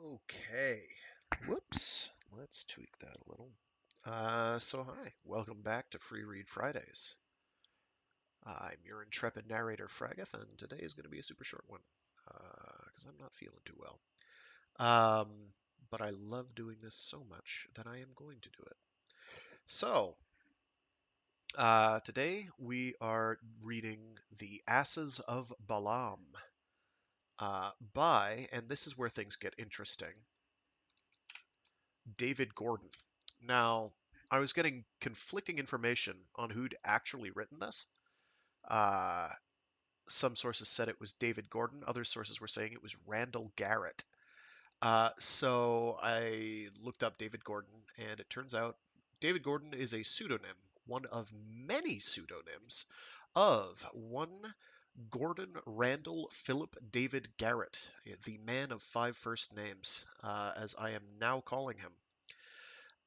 Okay. Whoops. Let's tweak that a little. Hi. Welcome back to Free Read Fridays. I'm your intrepid narrator, Fraggeth, and today is going to be a super short one because I'm not feeling too well. Um, but I love doing this so much that I am going to do it. Today we are reading The Asses of Balaam by, and this is where things get interesting, David Gordon. Now, I was getting conflicting information on who'd actually written this. Uh, some sources said it was David Gordon. Other sources were saying it was Randall Garrett. So I looked up David Gordon, and it turns out David Gordon is a pseudonym, one of many pseudonyms of one Gordon Randall Philip David Garrett, the man of five first names, as I am now calling him.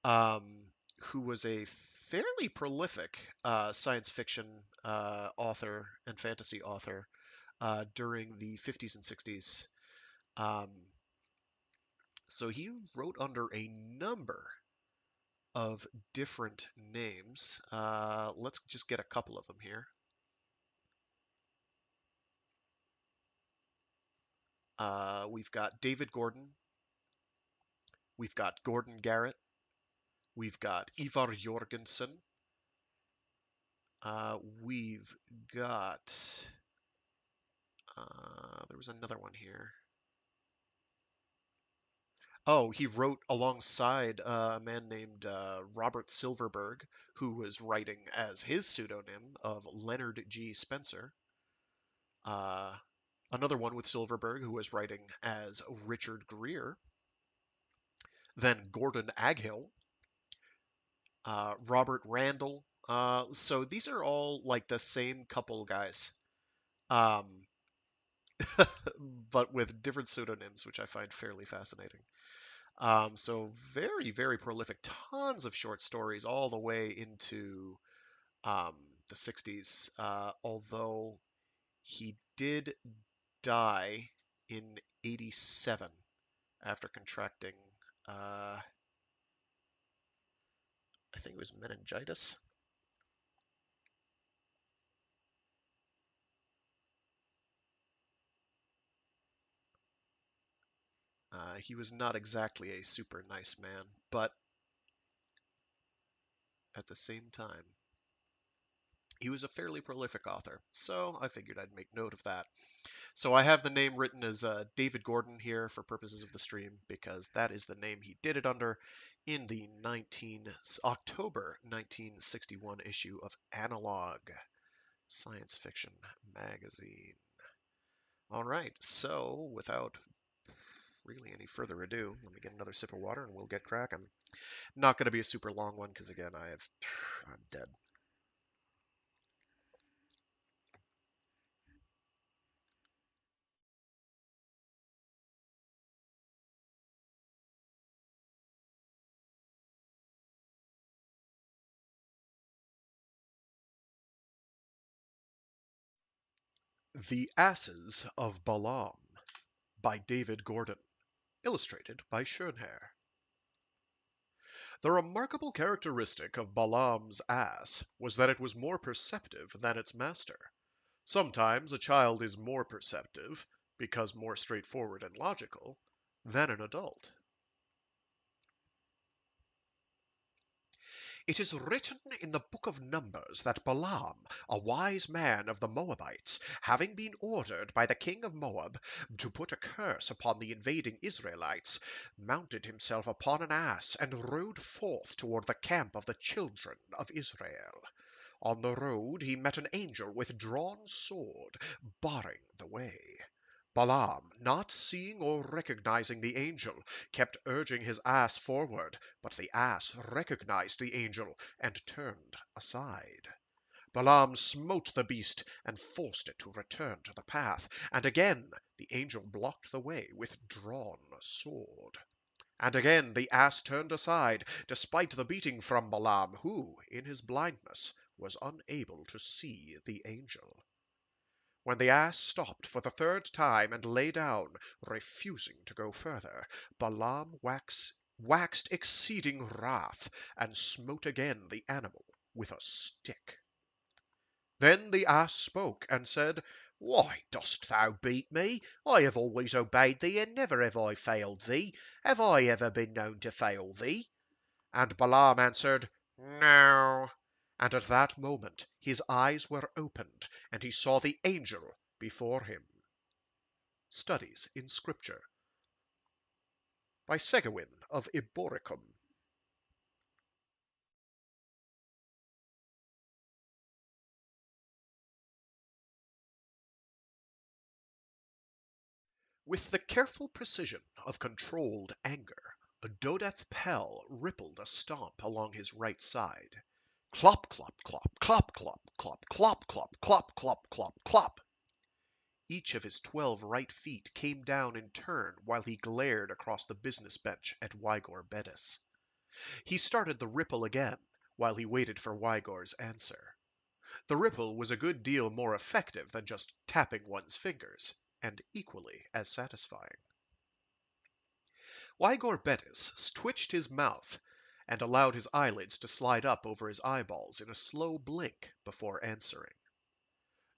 um, who was a fairly prolific science fiction author and fantasy author during the 50s and 60s. Um, so he wrote under a number of different names. Let's just get a couple of them here. We've got David Gordon. We've got Gordon Garrett. We've got Ivar Jorgensen. We've got there was another one here. Oh, he wrote alongside a man named Robert Silverberg, who was writing as his pseudonym of Leonard G. Spencer. Uh, Another one with Silverberg, who was writing as Richard Greer. Then Gordon Aghill, Robert Randall. So these are all like the same couple guys, um, but with different pseudonyms, which I find fairly fascinating. So very, very prolific. Tons of short stories all the way into um, the 60s. Although he did die in 87 after contracting, I think it was meningitis. He was not exactly a super nice man, but at the same time, he was a fairly prolific author. So I figured I'd make note of that. So I have the name written as David Gordon here for purposes of the stream because that is the name he did it under in the October 1961 issue of Analog Science Fiction Magazine. All right, so without really any further ado, let me get another sip of water and we'll get cracking. Not going to be a super long one because again, I'm dead. The Asses of Balaam by David Gordon, illustrated by Schoenherr. The remarkable characteristic of Balaam's ass was that it was more perceptive than its master. Sometimes a child is more perceptive, because more straightforward and logical, than an adult. It is written in the book of Numbers that Balaam, a wise man of the Moabites, having been ordered by the king of Moab to put a curse upon the invading Israelites, mounted himself upon an ass and rode forth toward the camp of the children of Israel. On the road he met an angel with drawn sword, barring the way. Balaam, not seeing or recognizing the angel, kept urging his ass forward, but the ass recognized the angel and turned aside. Balaam smote the beast and forced it to return to the path, and again the angel blocked the way with drawn sword. And again the ass turned aside, despite the beating from Balaam, who, in his blindness, was unable to see the angel. When the ass stopped for the third time and lay down, refusing to go further, Balaam waxed exceeding wrath, and smote again the animal with a stick. Then the ass spoke, and said, Why dost thou beat me? I have always obeyed thee, and never have I failed thee. Have I ever been known to fail thee? And Balaam answered, No. And at that moment his eyes were opened, and he saw the angel before him. Studies in Scripture by Segewin of Iboricum. With the careful precision of controlled anger, Dodeth Pell rippled a stomp along his right side. Clop, clop, clop, clop, clop, clop, clop, clop, clop, clop, clop, clop. Each of his 12 right feet came down in turn while he glared across the business bench at Wygor Bettis. He started the ripple again while he waited for Wygor's answer. The ripple was a good deal more effective than just tapping one's fingers, and equally as satisfying. Wygor Bettis twitched his mouth and allowed his eyelids to slide up over his eyeballs in a slow blink before answering.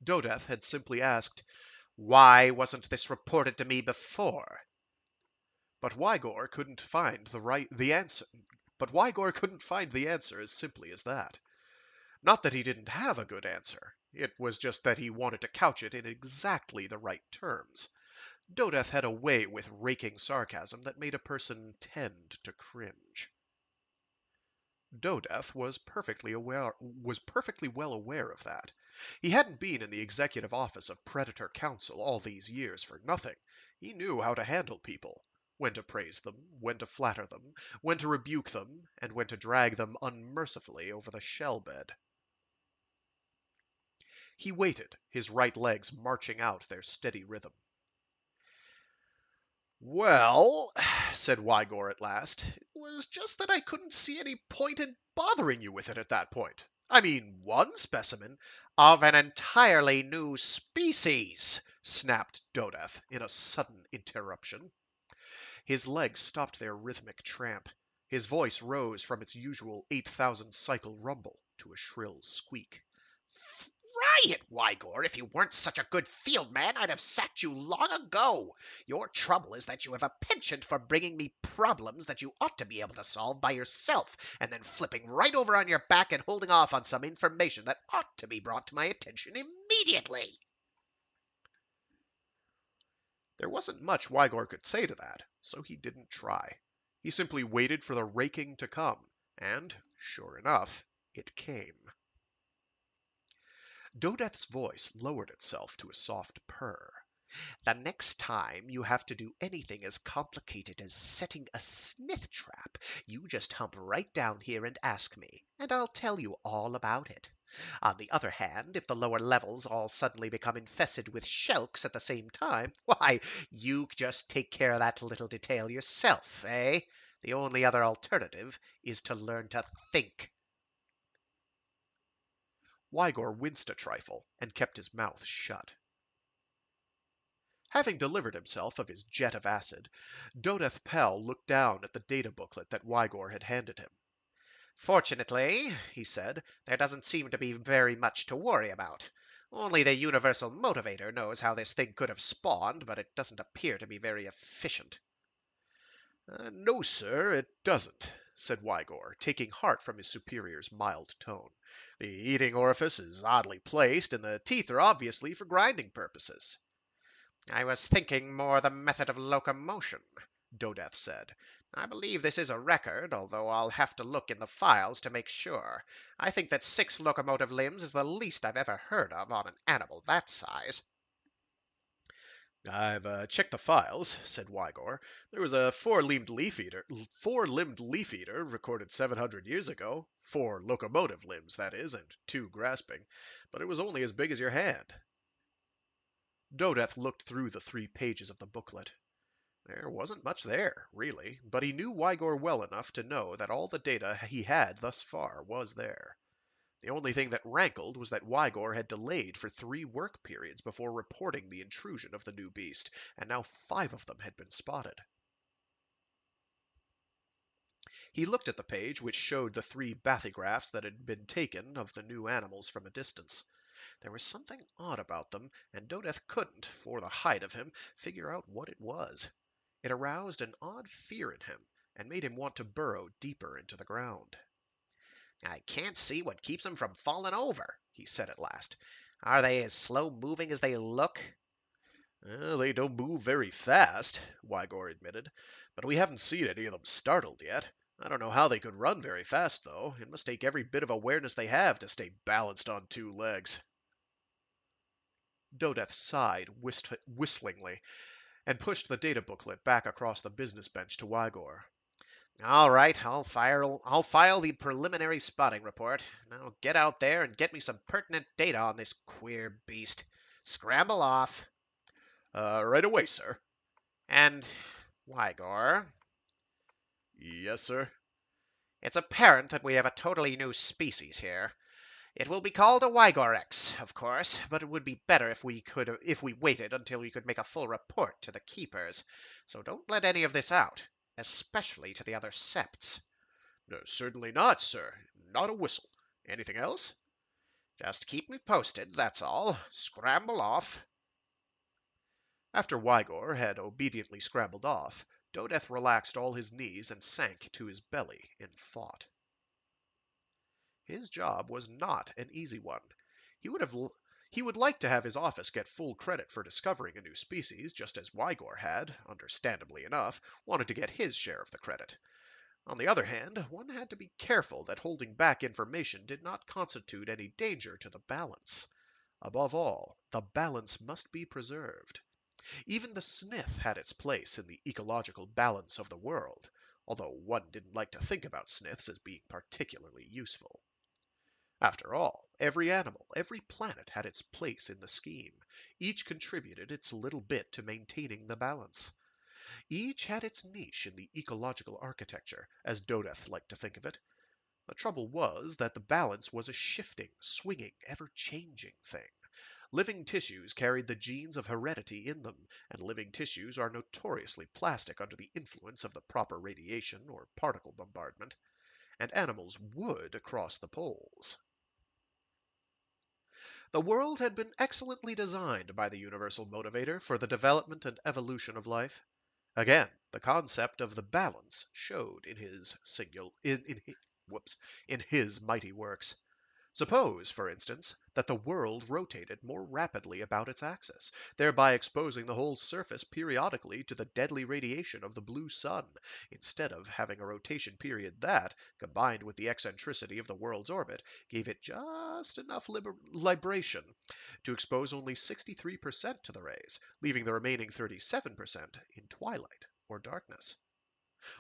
Dodeth had simply asked, Why wasn't this reported to me before? But Wygor couldn't find the answer. But Wygor couldn't find the answer as simply as that. Not that he didn't have a good answer. It was just that he wanted to couch it in exactly the right terms. Dodeth had a way with raking sarcasm that made a person tend to cringe. Dodeth was perfectly well aware of that. He hadn't been in the executive office of Predator Council all these years for nothing. He knew how to handle people, when to praise them, when to flatter them, when to rebuke them, and when to drag them unmercifully over the shell bed. He waited, his right legs marching out their steady rhythm. Well, said Wygor at last, it was just that I couldn't see any point in bothering you with it at that point. I mean, one specimen of an entirely new species, snapped Dodeth in a sudden interruption. His legs stopped their rhythmic tramp. His voice rose from its usual 8,000 cycle rumble to a shrill squeak. Try it, Wygor. If you weren't such a good field man, I'd have sacked you long ago. Your trouble is that you have a penchant for bringing me problems that you ought to be able to solve by yourself, and then flipping right over on your back and holding off on some information that ought to be brought to my attention immediately. There wasn't much Wygor could say to that, so he didn't try. He simply waited for the raking to come, and, sure enough, it came. Dodeth's voice lowered itself to a soft purr. The next time you have to do anything as complicated as setting a snith trap, you just hump right down here and ask me, and I'll tell you all about it. On the other hand, if the lower levels all suddenly become infested with shelks at the same time, why, you just take care of that little detail yourself, eh? The only other alternative is to learn to think. Wygor winced a trifle and kept his mouth shut. Having delivered himself of his jet of acid, Dodeth Pell looked down at the data booklet that Wygor had handed him. Fortunately, he said, there doesn't seem to be very much to worry about. Only the universal motivator knows how this thing could have spawned, but it doesn't appear to be very efficient. No, sir, it doesn't, said Wygor, taking heart from his superior's mild tone. The eating orifice is oddly placed, and the teeth are obviously for grinding purposes. I was thinking more the method of locomotion, Dodeth said. I believe this is a record, although I'll have to look in the files to make sure. I think that 6 locomotive limbs is the least I've ever heard of on an animal that size. I've checked the files, said Wygor. There was a four-limbed leaf eater recorded 700 years ago. 4 locomotive limbs, that is, and 2 grasping. But it was only as big as your hand. Dodeth looked through the 3 pages of the booklet. There wasn't much there, really, but he knew Wygor well enough to know that all the data he had thus far was there. The only thing that rankled was that Wygor had delayed for 3 work periods before reporting the intrusion of the new beast, and now 5 of them had been spotted. He looked at the page which showed the 3 bathygraphs that had been taken of the new animals from a distance. There was something odd about them, and Dodeth couldn't, for the height of him, figure out what it was. It aroused an odd fear in him, and made him want to burrow deeper into the ground. I can't see what keeps them from falling over, he said at last. Are they as slow moving as they look? They don't move very fast, Wygor admitted, but we haven't seen any of them startled yet. I don't know how they could run very fast, though. It must take every bit of awareness they have to stay balanced on 2 legs. Dodeth sighed whistlingly and pushed the data booklet back across the business bench to Wygor. All right, I'll file the preliminary spotting report. Now get out there and get me some pertinent data on this queer beast. Scramble off. Right away, sir. And, Wygor, Yes, sir. it's apparent that we have a totally new species here. It will be called a Wygorex, of course, but it would be better if we waited until we could make a full report to the keepers. So don't let any of this out, especially to the other septs. No, certainly not, sir. Not a whistle. Anything else? Just keep me posted, that's all. Scramble off. After Wygor had obediently scrambled off, Dodeth relaxed all his knees and sank to his belly in thought. His job was not an easy one. He would like to have his office get full credit for discovering a new species, just as Wygor had, understandably enough, wanted to get his share of the credit. On the other hand, one had to be careful that holding back information did not constitute any danger to the balance. Above all, the balance must be preserved. Even the snith had its place in the ecological balance of the world, although one didn't like to think about sniths as being particularly useful. After all, every animal, every planet had its place in the scheme. Each contributed its little bit to maintaining the balance. Each had its niche in the ecological architecture, as Dodeth liked to think of it. The trouble was that the balance was a shifting, swinging, ever-changing thing. Living tissues carried the genes of heredity in them, and living tissues are notoriously plastic under the influence of the proper radiation or particle bombardment, and animals would cross the poles. The world had been excellently designed by the universal motivator for the development and evolution of life. Again, the concept of the balance showed in his in his mighty works. Suppose, for instance, that the world rotated more rapidly about its axis, thereby exposing the whole surface periodically to the deadly radiation of the blue sun, instead of having a rotation period that, combined with the eccentricity of the world's orbit, gave it just enough libration to expose only 63% to the rays, leaving the remaining 37% in twilight or darkness.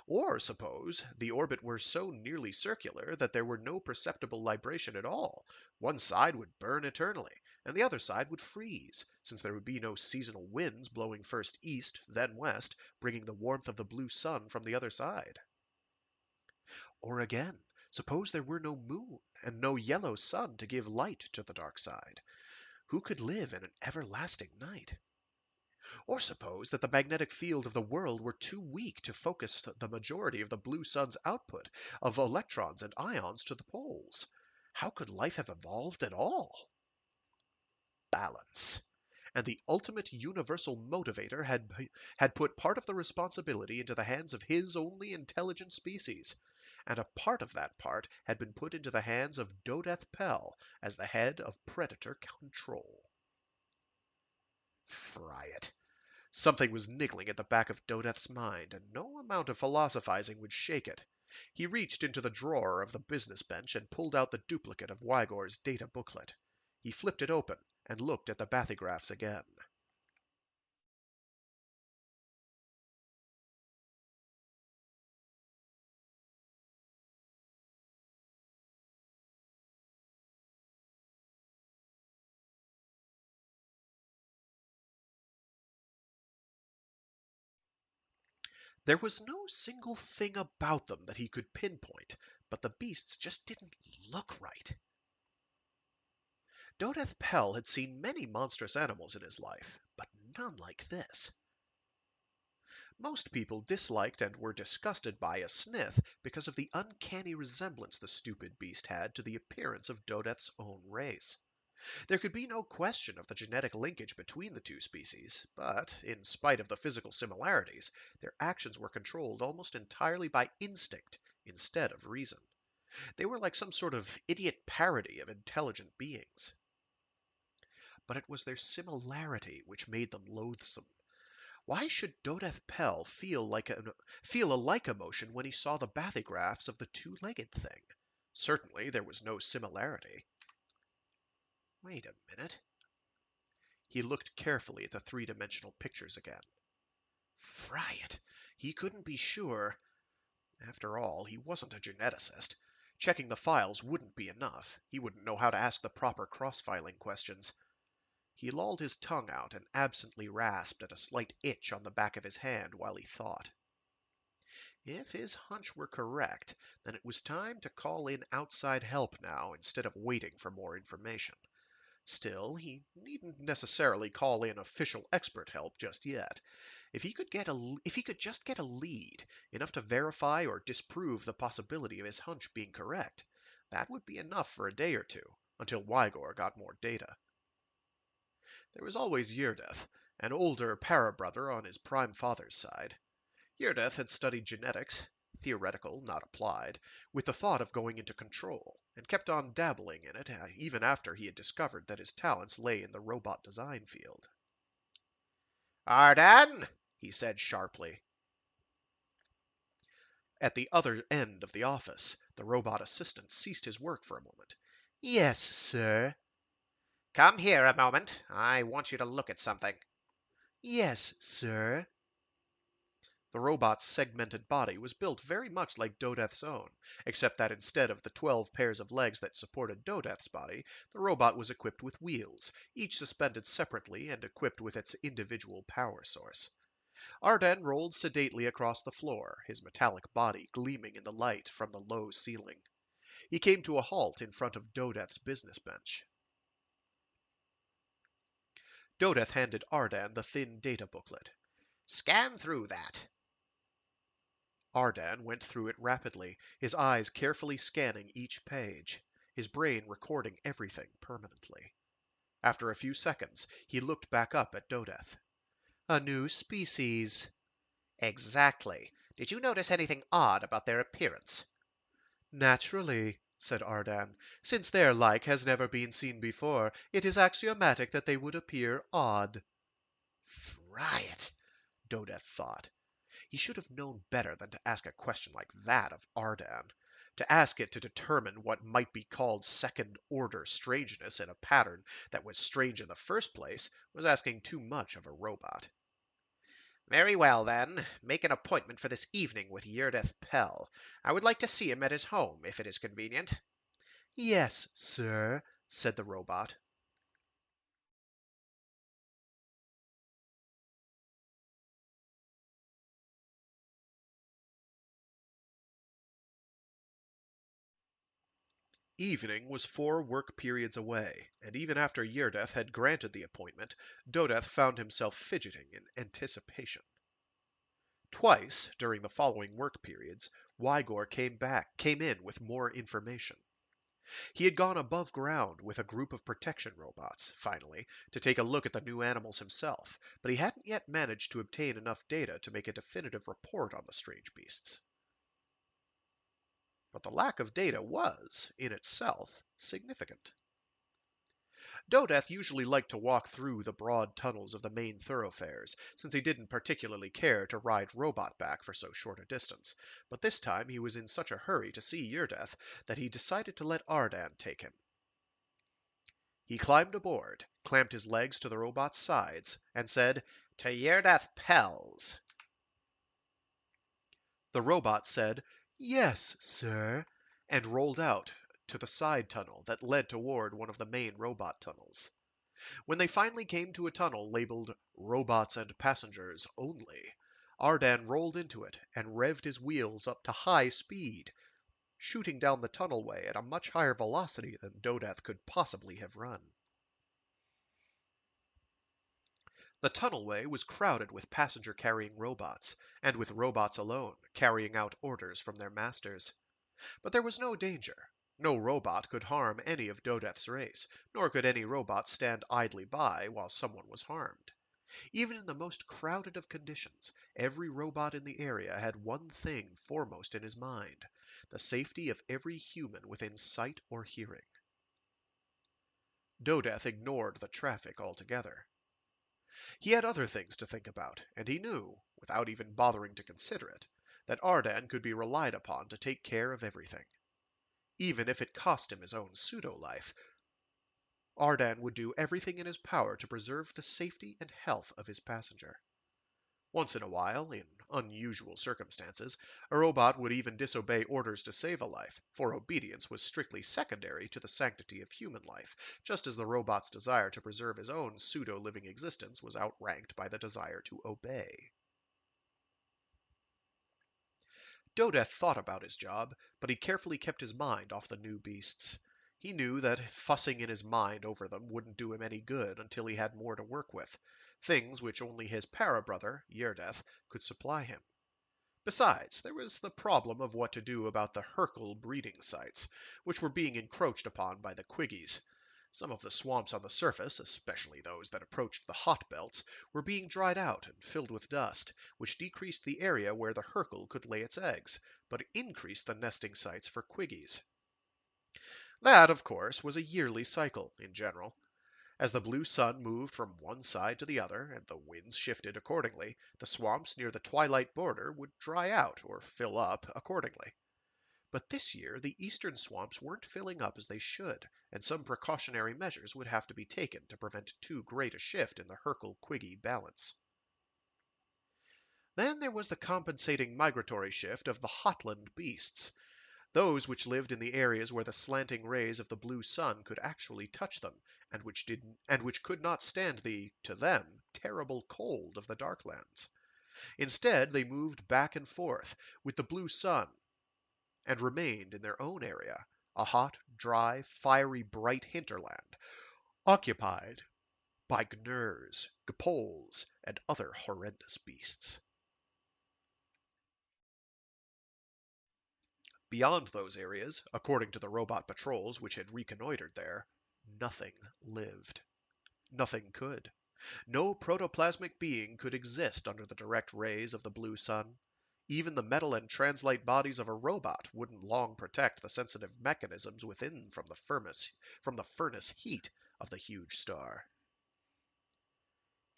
Or suppose the orbit were so nearly circular that there were no perceptible libration at all. One side would burn eternally, and the other side would freeze, since there would be no seasonal winds blowing first east, then west, bringing the warmth of the blue sun from the other side. Or again, suppose there were no moon and no yellow sun to give light to the dark side. Who could live in an everlasting night? Or suppose that the magnetic field of the world were too weak to focus the majority of the blue sun's output of electrons and ions to the poles. How could life have evolved at all? Balance. And the ultimate universal motivator had put part of the responsibility into the hands of his only intelligent species, and a part of that part had been put into the hands of Dodeth Pell as the head of Predator Control. Fry it. Something was niggling at the back of Dodeth's mind, and no amount of philosophizing would shake it. He reached into the drawer of the business bench and pulled out the duplicate of Wygor's data booklet. He flipped it open and looked at the bathygraphs again. There was no single thing about them that he could pinpoint, but the beasts just didn't look right. Dodeth Pell had seen many monstrous animals in his life, but none like this. Most people disliked and were disgusted by a Snith because of the uncanny resemblance the stupid beast had to the appearance of Dodeth's own race. There could be no question of the genetic linkage between the two species, but, in spite of the physical similarities, their actions were controlled almost entirely by instinct instead of reason. They were like some sort of idiot parody of intelligent beings. But it was their similarity which made them loathsome. Why should Dodeth Pell feel a like emotion when he saw the bathygraphs of the two-legged thing? Certainly there was no similarity. Wait a minute. He looked carefully at the three-dimensional pictures again. Fry it! He couldn't be sure. After all, he wasn't a geneticist. Checking the files wouldn't be enough. He wouldn't know how to ask the proper cross-filing questions. He lolled his tongue out and absently rasped at a slight itch on the back of his hand while he thought. If his hunch were correct, then it was time to call in outside help now instead of waiting for more information. Still, he needn't necessarily call in official expert help just yet. If he could just get a lead, enough to verify or disprove the possibility of his hunch being correct, that would be enough for a day or two, until Wygor got more data. There was always Yerdeth, an older para-brother on his prime father's side. Yerdeth had studied genetics, theoretical, not applied, with the thought of going into control, and kept on dabbling in it even after he had discovered that his talents lay in the robot design field. Ardan, he said sharply. At the other end of the office, the robot assistant ceased his work for a moment. Yes, sir. come here a moment. I want you to look at something. Yes, sir. The robot's segmented body was built very much like Dodeth's own, except that instead of the 12 pairs of legs that supported Dodeth's body, the robot was equipped with wheels, each suspended separately and equipped with its individual power source. Arden rolled sedately across the floor, his metallic body gleaming in the light from the low ceiling. He came to a halt in front of Dodeth's business bench. Dodeth handed Ardan the thin data booklet. Scan through that. Ardan went through it rapidly, his eyes carefully scanning each page, his brain recording everything permanently. After a few seconds, he looked back up at Dodeth. A new species. Exactly. Did you notice anything odd about their appearance? Naturally, said Ardan. Since their like has never been seen before, it is axiomatic that they would appear odd. Fry it, Dodeth thought. He should have known better than to ask a question like that of Ardan. To ask it to determine what might be called second-order strangeness in a pattern that was strange in the first place was asking too much of a robot. Very well, then. Make an appointment for this evening with Yerdeth Pell. I would like to see him at his home, if it is convenient. Yes, sir, said the robot. Evening was 4 work periods away, and even after Yerdeth had granted the appointment, Dodeth found himself fidgeting in anticipation. Twice, during the following work periods, Wygor came in with more information. He had gone above ground with a group of protection robots, finally, to take a look at the new animals himself, but he hadn't yet managed to obtain enough data to make a definitive report on the strange beasts. But the lack of data was, in itself, significant. Dodeth usually liked to walk through the broad tunnels of the main thoroughfares, since he didn't particularly care to ride robot back for so short a distance, but this time he was in such a hurry to see Yerdeth that he decided to let Ardan take him. He climbed aboard, clamped his legs to the robot's sides, and said, To Yerdeth Pell's. The robot said, Yes, sir, and rolled out to the side tunnel that led toward one of the main robot tunnels. When they finally came to a tunnel labeled Robots and Passengers Only, Ardan rolled into it and revved his wheels up to high speed, shooting down the tunnelway at a much higher velocity than Dodeth could possibly have run. The tunnelway was crowded with passenger-carrying robots, and with robots alone, carrying out orders from their masters. But there was no danger. No robot could harm any of Dodeth's race, nor could any robot stand idly by while someone was harmed. Even in the most crowded of conditions, every robot in the area had one thing foremost in his mind: the safety of every human within sight or hearing. Dodeth ignored the traffic altogether. He had other things to think about, and he knew, without even bothering to consider it, that Ardan could be relied upon to take care of everything. Even if it cost him his own pseudo-life, Ardan would do everything in his power to preserve the safety and health of his passenger. Once in a while, in unusual circumstances, a robot would even disobey orders to save a life, for obedience was strictly secondary to the sanctity of human life, just as the robot's desire to preserve his own pseudo-living existence was outranked by the desire to obey. Dodeth thought about his job, but he carefully kept his mind off the new beasts. He knew that fussing in his mind over them wouldn't do him any good until he had more to work with, things which only his para-brother, Yerdeth, could supply him. Besides, there was the problem of what to do about the Hercule breeding sites, which were being encroached upon by the Quiggies. Some of the swamps on the surface, especially those that approached the hot belts, were being dried out and filled with dust, which decreased the area where the Hercule could lay its eggs, but increased the nesting sites for Quiggies. That, of course, was a yearly cycle, in general. As the blue sun moved from one side to the other, and the winds shifted accordingly, the swamps near the twilight border would dry out or fill up accordingly. But this year the eastern swamps weren't filling up as they should, and some precautionary measures would have to be taken to prevent too great a shift in the Hercule-Quiggy balance. Then there was the compensating migratory shift of the hotland beasts, those which lived in the areas where the slanting rays of the blue sun could actually touch them, and which could not stand the, to them, terrible cold of the darklands. Instead, they moved back and forth with the blue sun, and remained in their own area, a hot, dry, fiery, bright hinterland, occupied by gnurs, gpols, and other horrendous beasts. Beyond those areas, according to the robot patrols which had reconnoitered there, nothing lived. Nothing could. No protoplasmic being could exist under the direct rays of the blue sun. Even the metal and translite bodies of a robot wouldn't long protect the sensitive mechanisms within from the furnace heat of the huge star.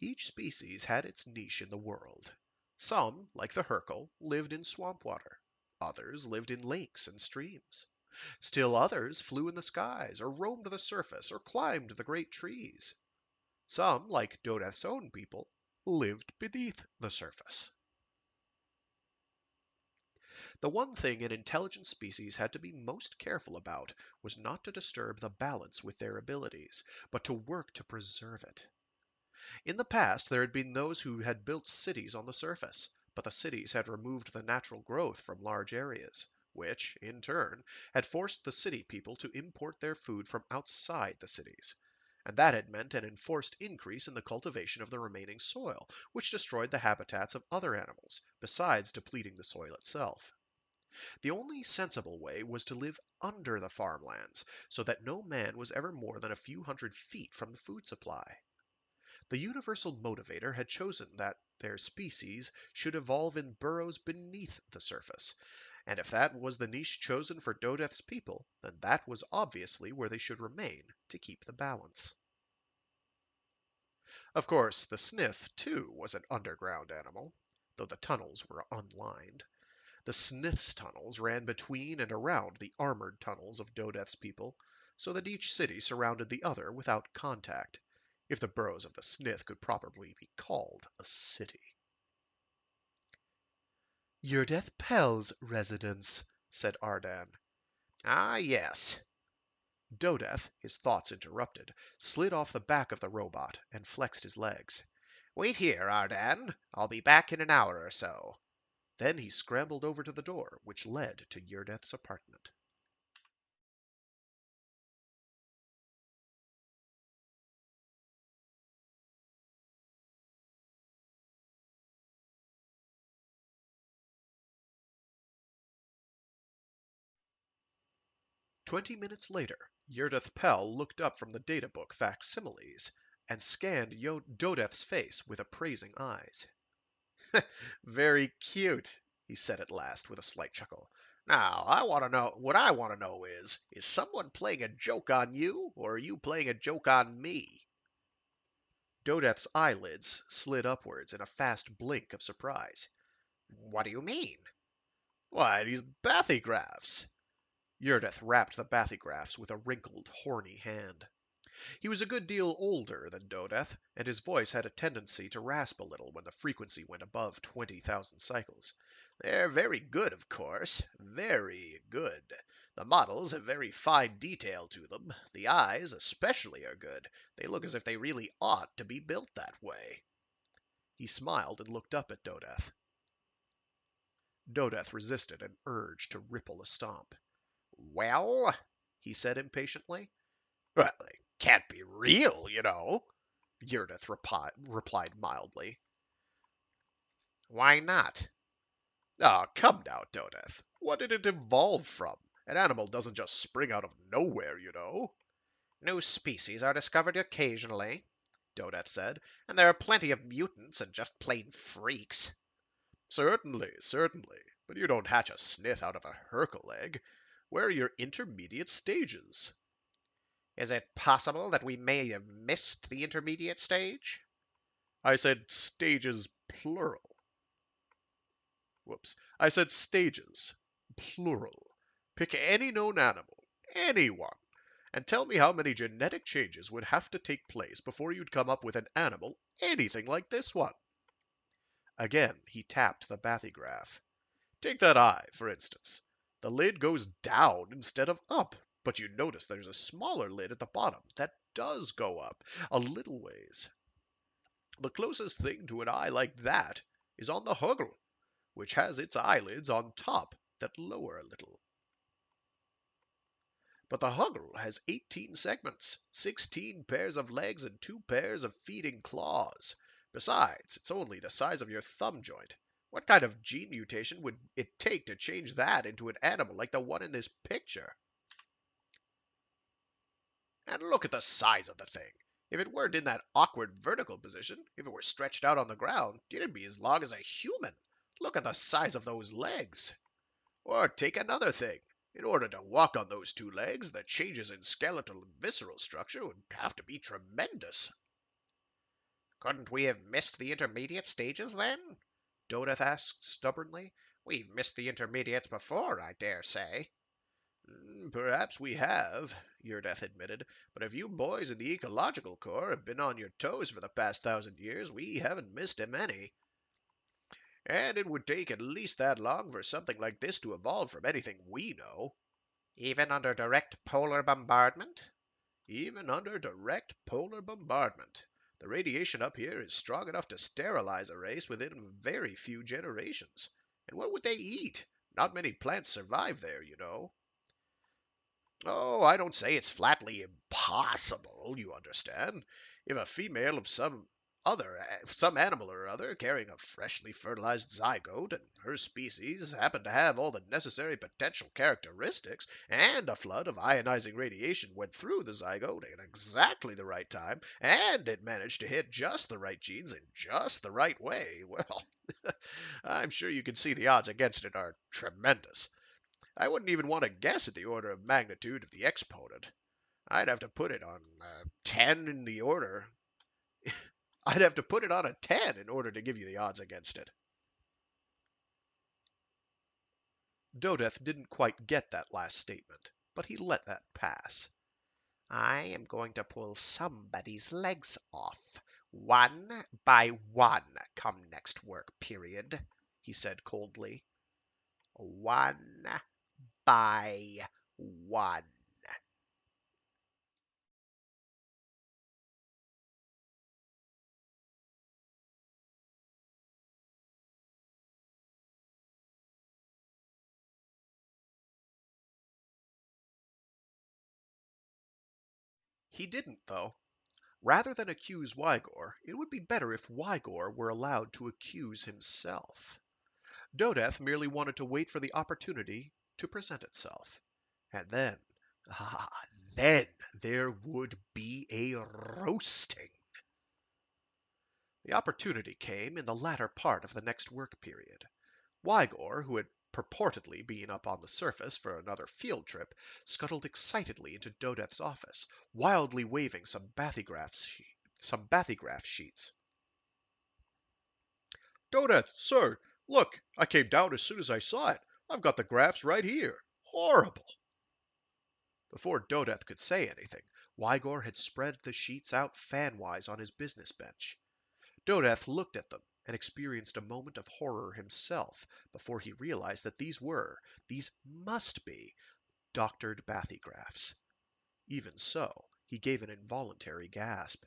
Each species had its niche in the world. Some, like the Hercule, lived in swamp water. Others lived in lakes and streams. Still others flew in the skies, or roamed the surface, or climbed the great trees. Some, like Dodeth's own people, lived beneath the surface. The one thing an intelligent species had to be most careful about was not to disturb the balance with their abilities, but to work to preserve it. In the past there had been those who had built cities on the surface, but the cities had removed the natural growth from large areas, which, in turn, had forced the city people to import their food from outside the cities. And that had meant an enforced increase in the cultivation of the remaining soil, which destroyed the habitats of other animals, besides depleting the soil itself. The only sensible way was to live under the farmlands, so that no man was ever more than a few hundred feet from the food supply. The universal motivator had chosen that their species should evolve in burrows beneath the surface, and if that was the niche chosen for Dodeth's people, then that was obviously where they should remain to keep the balance. Of course, the Snith, too, was an underground animal, though the tunnels were unlined. The Snith's tunnels ran between and around the armored tunnels of Dodeth's people, so that each city surrounded the other without contact, if the burrows of the Snith could properly be called a city. Yerdeth Pell's residence, said Ardan. Ah, yes. Dodeth, his thoughts interrupted, slid off the back of the robot and flexed his legs. Wait here, Ardan. I'll be back in an hour or so. Then he scrambled over to the door which led to Yerdeth's apartment. 20 minutes later, Yerdith Pell looked up from the databook facsimiles and scanned Dodeth's face with appraising eyes. Very cute, he said at last with a slight chuckle. Now, I want to know what I want to know is someone playing a joke on you, or are you playing a joke on me? Dodeth's eyelids slid upwards in a fast blink of surprise. What do you mean? Why, these bathygraphs! Yerdith rapped the bathygraphs with a wrinkled, horny hand. He was a good deal older than Dodeth, and his voice had a tendency to rasp a little when the frequency went above 20,000 cycles. They're very good, of course. Very good. The models have very fine detail to them. The eyes, especially, are good. They look as if they really ought to be built that way. He smiled and looked up at Dodeth. Dodeth resisted an urge to ripple a stomp. Well, he said impatiently. Well, they can't be real, you know, Yerdith replied mildly. Why not? Ah, come now, Dodeth. What did it evolve from? An animal doesn't just spring out of nowhere, you know. New species are discovered occasionally, Dodeth said, and there are plenty of mutants and just plain freaks. Certainly, certainly. But you don't hatch a snith out of a Hercule egg. Where are your intermediate stages? Is it possible that we may have missed the intermediate stage? I said stages plural. Whoops. I said stages plural. Pick any known animal, any one, and tell me how many genetic changes would have to take place before you'd come up with an animal anything like this one. Again, he tapped the bathygraph. Take that eye, for instance. The lid goes down instead of up, but you notice there's a smaller lid at the bottom that does go up a little ways. The closest thing to an eye like that is on the huggle, which has its eyelids on top that lower a little. But the huggle has 18 segments, 16 pairs of legs, and 2 pairs of feeding claws. Besides, it's only the size of your thumb joint. What kind of gene mutation would it take to change that into an animal like the one in this picture? And look at the size of the thing. If it weren't in that awkward vertical position, if it were stretched out on the ground, it'd be as long as a human. Look at the size of those legs. Or take another thing. In order to walk on those 2 legs, the changes in skeletal and visceral structure would have to be tremendous. Couldn't we have missed the intermediate stages then? Dodeth asked stubbornly. We've missed the intermediates before, I dare say. Perhaps we have, Yerdeth admitted, but if you boys in the Ecological Corps have been on your toes for the past 1,000 years, we haven't missed a many. And it would take at least that long for something like this to evolve from anything we know. Even under direct polar bombardment? Even under direct polar bombardment. The radiation up here is strong enough to sterilize a race within very few generations. And what would they eat? Not many plants survive there, you know. Oh, I don't say it's flatly impossible, you understand. If a female of some animal or other, carrying a freshly fertilized zygote, and her species happen to have all the necessary potential characteristics, and a flood of ionizing radiation went through the zygote at exactly the right time, and it managed to hit just the right genes in just the right way, well, I'm sure you can see the odds against it are tremendous. I wouldn't even want to guess at the order of magnitude of the exponent. I'd have to put it on 10 in the order. I'd have to put it on a 10 in order to give you the odds against it. Dodeth didn't quite get that last statement, but he let that pass. I am going to pull somebody's legs off, one by one, come next work period, he said coldly. One by one. He didn't, though. Rather than accuse Wygor, it would be better if Wygor were allowed to accuse himself. Dodeth merely wanted to wait for the opportunity to present itself. And then, Ah, then there would be a roasting. The opportunity came in the latter part of the next work period. Wygor, who had purportedly been up on the surface for another field trip, scuttled excitedly into Dodeth's office, wildly waving some bathograph sheets. Dodeth, sir, look, I came down as soon as I saw it. I've got the graphs right here. Horrible. Before Dodeth could say anything, Wygor had spread the sheets out fanwise on his business bench. Dodeth looked at them and experienced a moment of horror himself before he realized that these must be, doctored bathygraphs. Even so, he gave an involuntary gasp.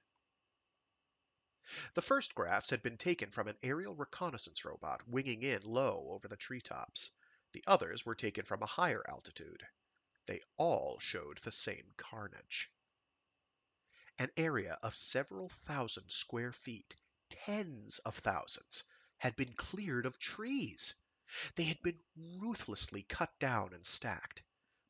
The first graphs had been taken from an aerial reconnaissance robot winging in low over the treetops. The others were taken from a higher altitude. They all showed the same carnage. An area of several thousand square feet, tens of thousands, had been cleared of trees. They had been ruthlessly cut down and stacked.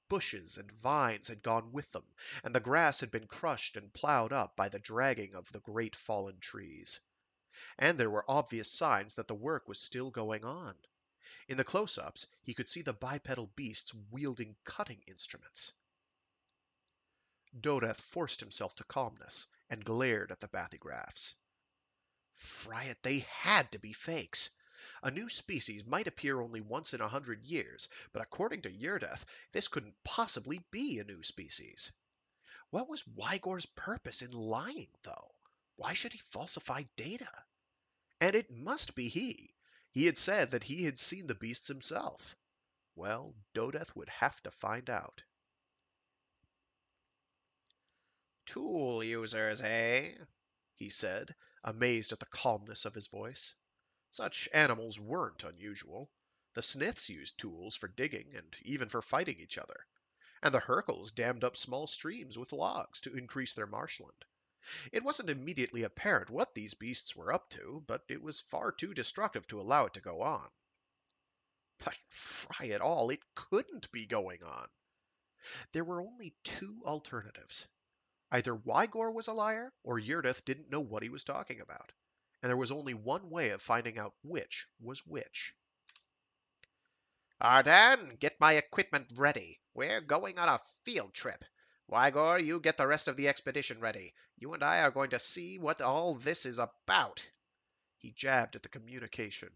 Bushes and vines had gone with them, and the grass had been crushed and plowed up by the dragging of the great fallen trees. And there were obvious signs that the work was still going on. In the close-ups, he could see the bipedal beasts wielding cutting instruments. Dodeth forced himself to calmness and glared at the bathygraphs. Fry they had to be fakes. A new species might appear only once in 100 years, but according to Yerdeth, this couldn't possibly be a new species. What was Wygor's purpose in lying, though? Why should he falsify data? And it must be he. He had said that he had seen the beasts himself. Well, Dodeth would have to find out. Tool users, eh? He said, amazed at the calmness of his voice. Such animals weren't unusual. The Sniths used tools for digging and even for fighting each other, and the Herkels dammed up small streams with logs to increase their marshland. It wasn't immediately apparent what these beasts were up to, but it was far too destructive to allow it to go on. But fry it all, it couldn't be going on. There were only two alternatives. Either Wygor was a liar, or Yerdith didn't know what he was talking about. And there was only one way of finding out which was which. Ardan, get my equipment ready. We're going on a field trip. Wygor, you get the rest of the expedition ready. You and I are going to see what all this is about. He jabbed at the communicator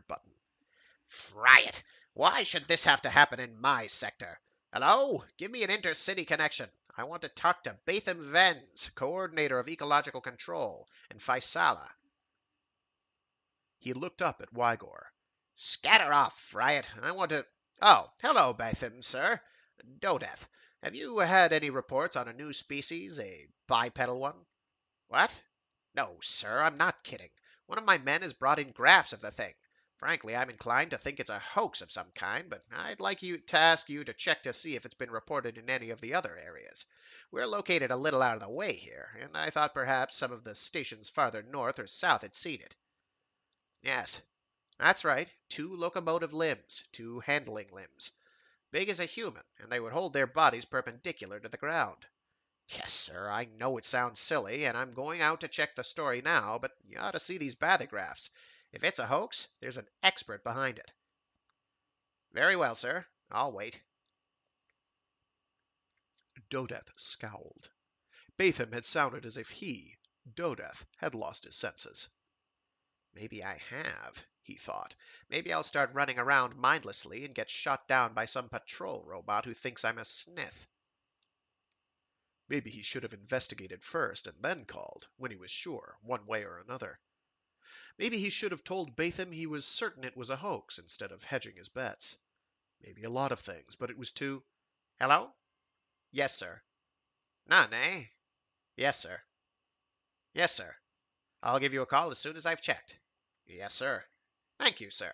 button. Fry it! Why should this have to happen in my sector? Hello? Give me an intercity connection. I want to talk to Batham Venz, coordinator of ecological control, in Faisala. He looked up at Wygor. Scatter off, fry it. I want to. Oh, hello, Batham, sir. Dodeth, have you had any reports on a new species, a bipedal one? What? No, sir, I'm not kidding. One of my men has brought in graphs of the thing. Frankly, I'm inclined to think it's a hoax of some kind, but I'd like you to ask you to check to see if it's been reported in any of the other areas. We're located a little out of the way here, and I thought perhaps some of the stations farther north or south had seen it. Yes, that's right. Two locomotive limbs, two handling limbs. Big as a human, and they would hold their bodies perpendicular to the ground. Yes, sir, I know it sounds silly, and I'm going out to check the story now, but you ought to see these bathygraphs. If it's a hoax, there's an expert behind it. Very well, sir. I'll wait. Dodeth scowled. Batham had sounded as if he, Dodeth, had lost his senses. Maybe I have, he thought. Maybe I'll start running around mindlessly and get shot down by some patrol robot who thinks I'm a snith. Maybe he should have investigated first and then called, when he was sure, one way or another. Maybe he should have told Batham he was certain it was a hoax instead of hedging his bets. Maybe a lot of things, but it was too. Hello? Yes, sir. None, eh? Yes, sir. Yes, sir. I'll give you a call as soon as I've checked. Yes, sir. Thank you, sir.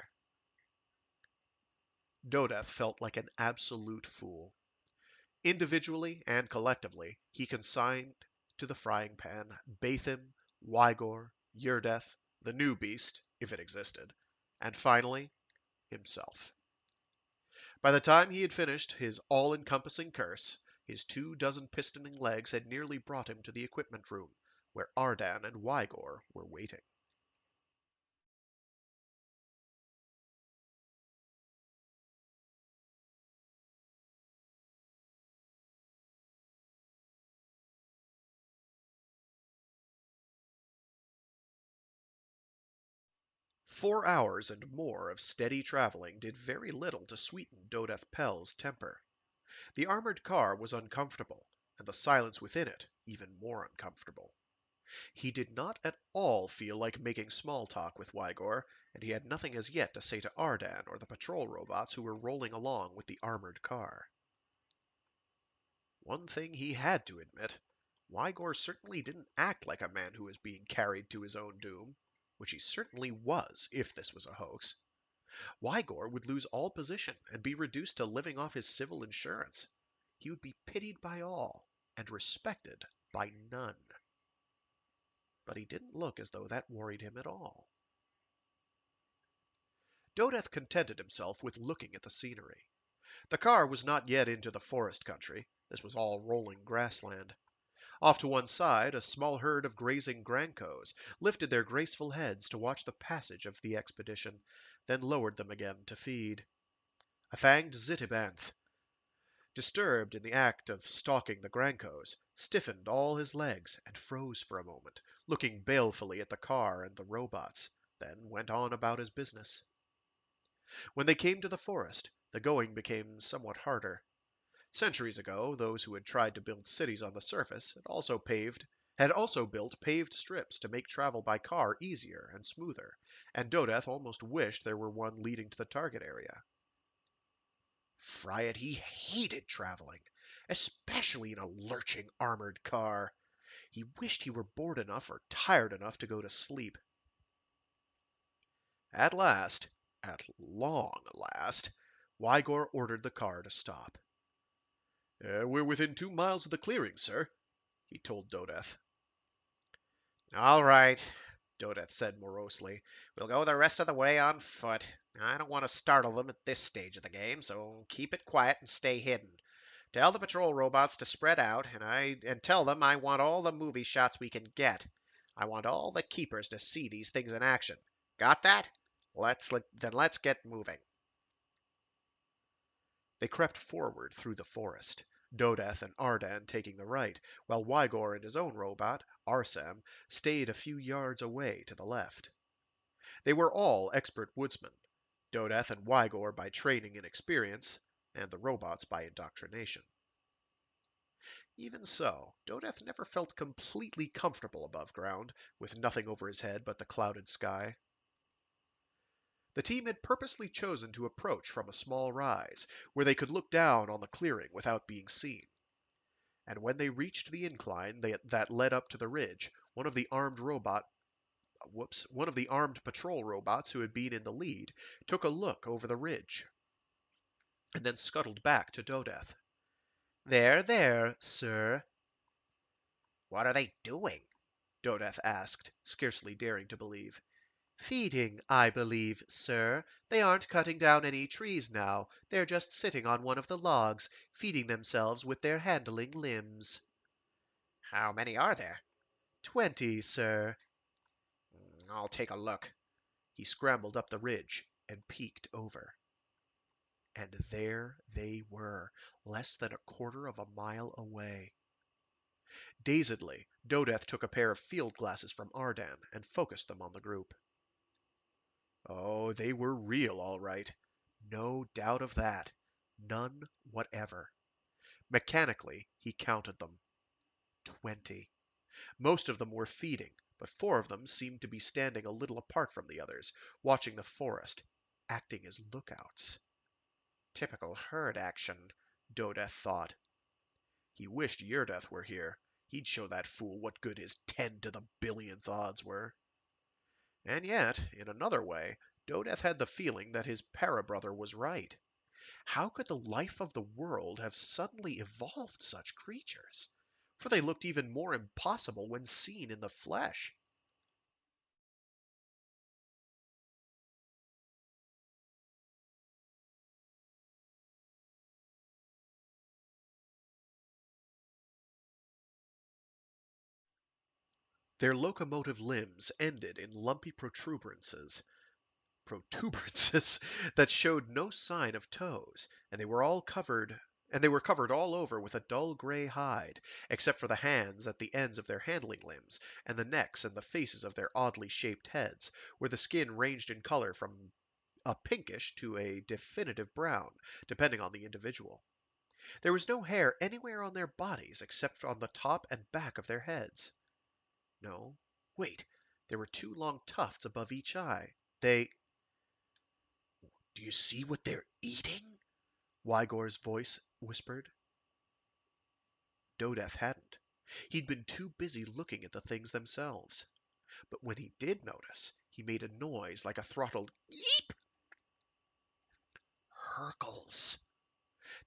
Dodeth felt like an absolute fool. Individually and collectively, he consigned to the frying pan Batham, Wygor, Yerdeth, the new beast, if it existed, and finally, himself. By the time he had finished his all-encompassing curse, his 2 dozen pistoning legs had nearly brought him to the equipment room, where Ardan and Wygor were waiting. 4 hours and more of steady traveling did very little to sweeten Dodeth Pell's temper. The armored car was uncomfortable, and the silence within it even more uncomfortable. He did not at all feel like making small talk with Wygor, and he had nothing as yet to say to Ardan or the patrol robots who were rolling along with the armored car. One thing he had to admit, Wygor certainly didn't act like a man who was being carried to his own doom, which he certainly was if this was a hoax. Wygor would lose all position and be reduced to living off his civil insurance. He would be pitied by all and respected by none. But he didn't look as though that worried him at all. Dodeth contented himself with looking at the scenery. The car was not yet into the forest country. This was all rolling grassland. Off to one side, a small herd of grazing grancos lifted their graceful heads to watch the passage of the expedition, then lowered them again to feed. A fanged Zitibanth, disturbed in the act of stalking the grancos, stiffened all his legs and froze for a moment, looking balefully at the car and the robots, then went on about his business. When they came to the forest, the going became somewhat harder. Centuries ago, those who had tried to build cities on the surface had also built paved strips to make travel by car easier and smoother, and Dodeth almost wished there were one leading to the target area. Friot, he hated traveling, especially in a lurching armored car. He wished he were bored enough or tired enough to go to sleep. At last, at long last, Wygor ordered the car to stop. We're within 2 miles of the clearing, sir, he told Dodeth. All right, Dodeth said morosely. We'll go the rest of the way on foot. I don't want to startle them at this stage of the game, so keep it quiet and stay hidden. Tell the patrol robots to spread out, and tell them I want all the movie shots we can get. I want all the keepers to see these things in action. Got that? Let's get moving. They crept forward through the forest, Dodeth and Ardan taking the right, while Wygor and his own robot, Arsam, stayed a few yards away to the left. They were all expert woodsmen, Dodeth and Wygor by training and experience, and the robots by indoctrination. Even so, Dodeth never felt completely comfortable above ground, with nothing over his head but the clouded sky. The team had purposely chosen to approach from a small rise, where they could look down on the clearing without being seen. And when they reached the incline that led up to the ridge, one of the armed patrol robots who had been in the lead took a look over the ridge and then scuttled back to Dodeth. There, there, sir. What are they doing? Dodeth asked, scarcely daring to believe. Feeding, I believe, sir. They aren't cutting down any trees now. They're just sitting on one of the logs, feeding themselves with their handling limbs. How many are there? 20, sir. I'll take a look. He scrambled up the ridge and peeked over. And there they were, less than a quarter of a mile away. Dazedly, Dodeth took a pair of field glasses from Ardan and focused them on the group. Oh, they were real, all right. No doubt of that. None whatever. Mechanically, he counted them. 20. Most of them were feeding, but 4 of them seemed to be standing a little apart from the others, watching the forest, acting as lookouts. Typical herd action, Dodeth thought. He wished Yerdeth were here. He'd show that fool what good his 10 to the billionth odds were. And yet, in another way, Dodeth had the feeling that his para-brother was right. How could the life of the world have suddenly evolved such creatures? For they looked even more impossible when seen in the flesh. Their locomotive limbs ended in lumpy protuberances that showed no sign of toes, and they were covered all over with a dull gray hide, except for the hands at the ends of their handling limbs, and the necks and the faces of their oddly shaped heads, where the skin ranged in color from a pinkish to a definitive brown, depending on the individual. There was no hair anywhere on their bodies except on the top and back of their heads. No, wait, there were two long tufts above each eye. They Do you see what they're eating? Wygor's voice whispered. Dodeth hadn't. He'd been too busy looking at the things themselves. But when he did notice, he made a noise like a throttled yeep. Hercles.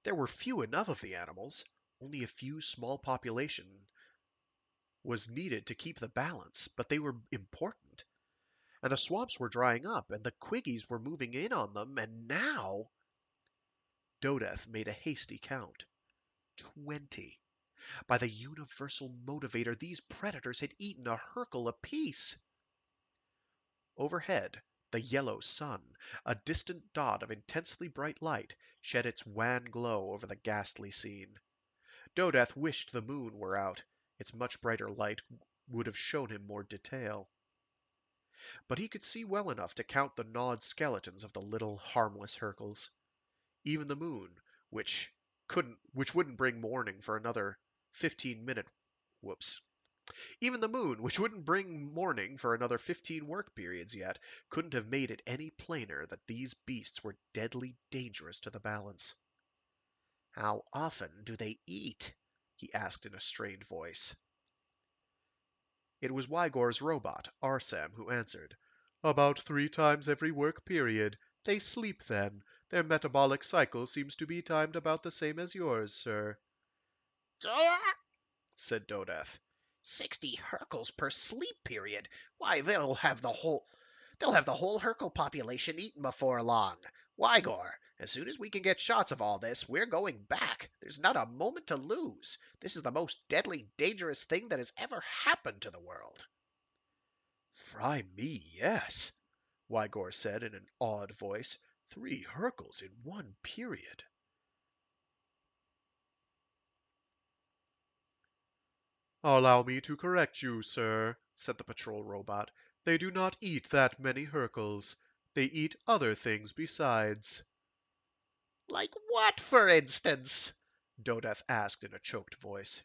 There were few enough of the animals. Only a few small population was needed to keep the balance, but they were important. And the swamps were drying up, and the Quiggies were moving in on them, and now Dodeth made a hasty count. 20. By the universal motivator, these predators had eaten a Hercle apiece. Overhead, the yellow sun, a distant dot of intensely bright light, shed its wan glow over the ghastly scene. Dodeth wished the moon were out. Its much brighter light would have shown him more detail. But he could see well enough to count the gnawed skeletons of the little harmless Hercles. Even the moon, which wouldn't bring morning for another 15-minute whoops. Even the moon, which wouldn't bring morning for another 15 work periods yet, couldn't have made it any plainer that these beasts were deadly dangerous to the balance. How often do they eat? He asked in a strained voice. It was Wygor's robot, Arsam, who answered. About 3 times every work period. They sleep then. Their metabolic cycle seems to be timed about the same as yours, sir, said Dodeth. 60 Hercles per sleep period. Why, they'll have the whole Hercle population eaten before long. Wygor, as soon as we can get shots of all this, we're going back. There's not a moment to lose. This is the most deadly, dangerous thing that has ever happened to the world. Fry me, yes, Wygor said in an awed voice. 3 Hercles in one period. Allow me to correct you, sir, said the patrol robot. They do not eat that many Hercles. They eat other things besides. Like what, for instance? Dodeth asked in a choked voice.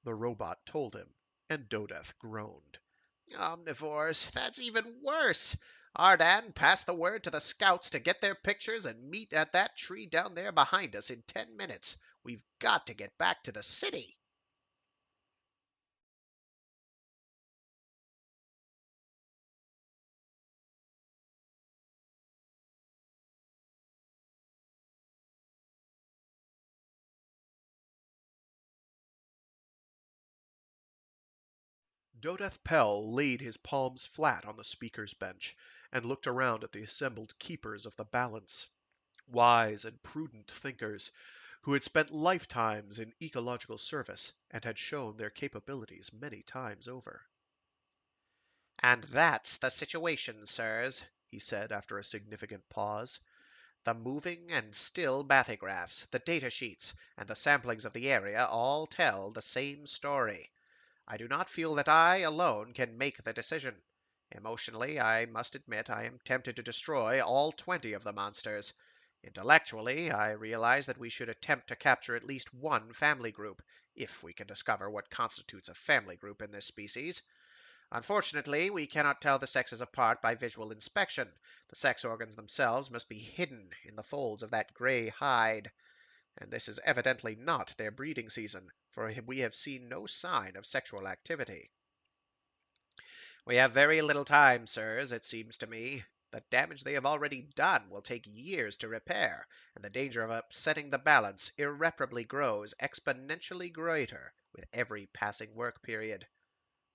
The robot told him, and Dodeth groaned. Omnivores, that's even worse. Ardan, pass the word to the scouts to get their pictures and meet at that tree down there behind us in 10 minutes. We've got to get back to the city. Dodeth Pell laid his palms flat on the speaker's bench and looked around at the assembled keepers of the balance, wise and prudent thinkers who had spent lifetimes in ecological service and had shown their capabilities many times over. And that's the situation, sirs, he said after a significant pause. The moving and still bathygraphs, the data sheets, and the samplings of the area all tell the same story. I do not feel that I alone can make the decision. Emotionally, I must admit I am tempted to destroy all 20 of the monsters. Intellectually, I realize that we should attempt to capture at least one family group, if we can discover what constitutes a family group in this species. Unfortunately, we cannot tell the sexes apart by visual inspection. The sex organs themselves must be hidden in the folds of that gray hide. And this is evidently not their breeding season, for we have seen no sign of sexual activity. We have very little time, sirs, it seems to me. The damage they have already done will take years to repair, and the danger of upsetting the balance irreparably grows exponentially greater with every passing work period.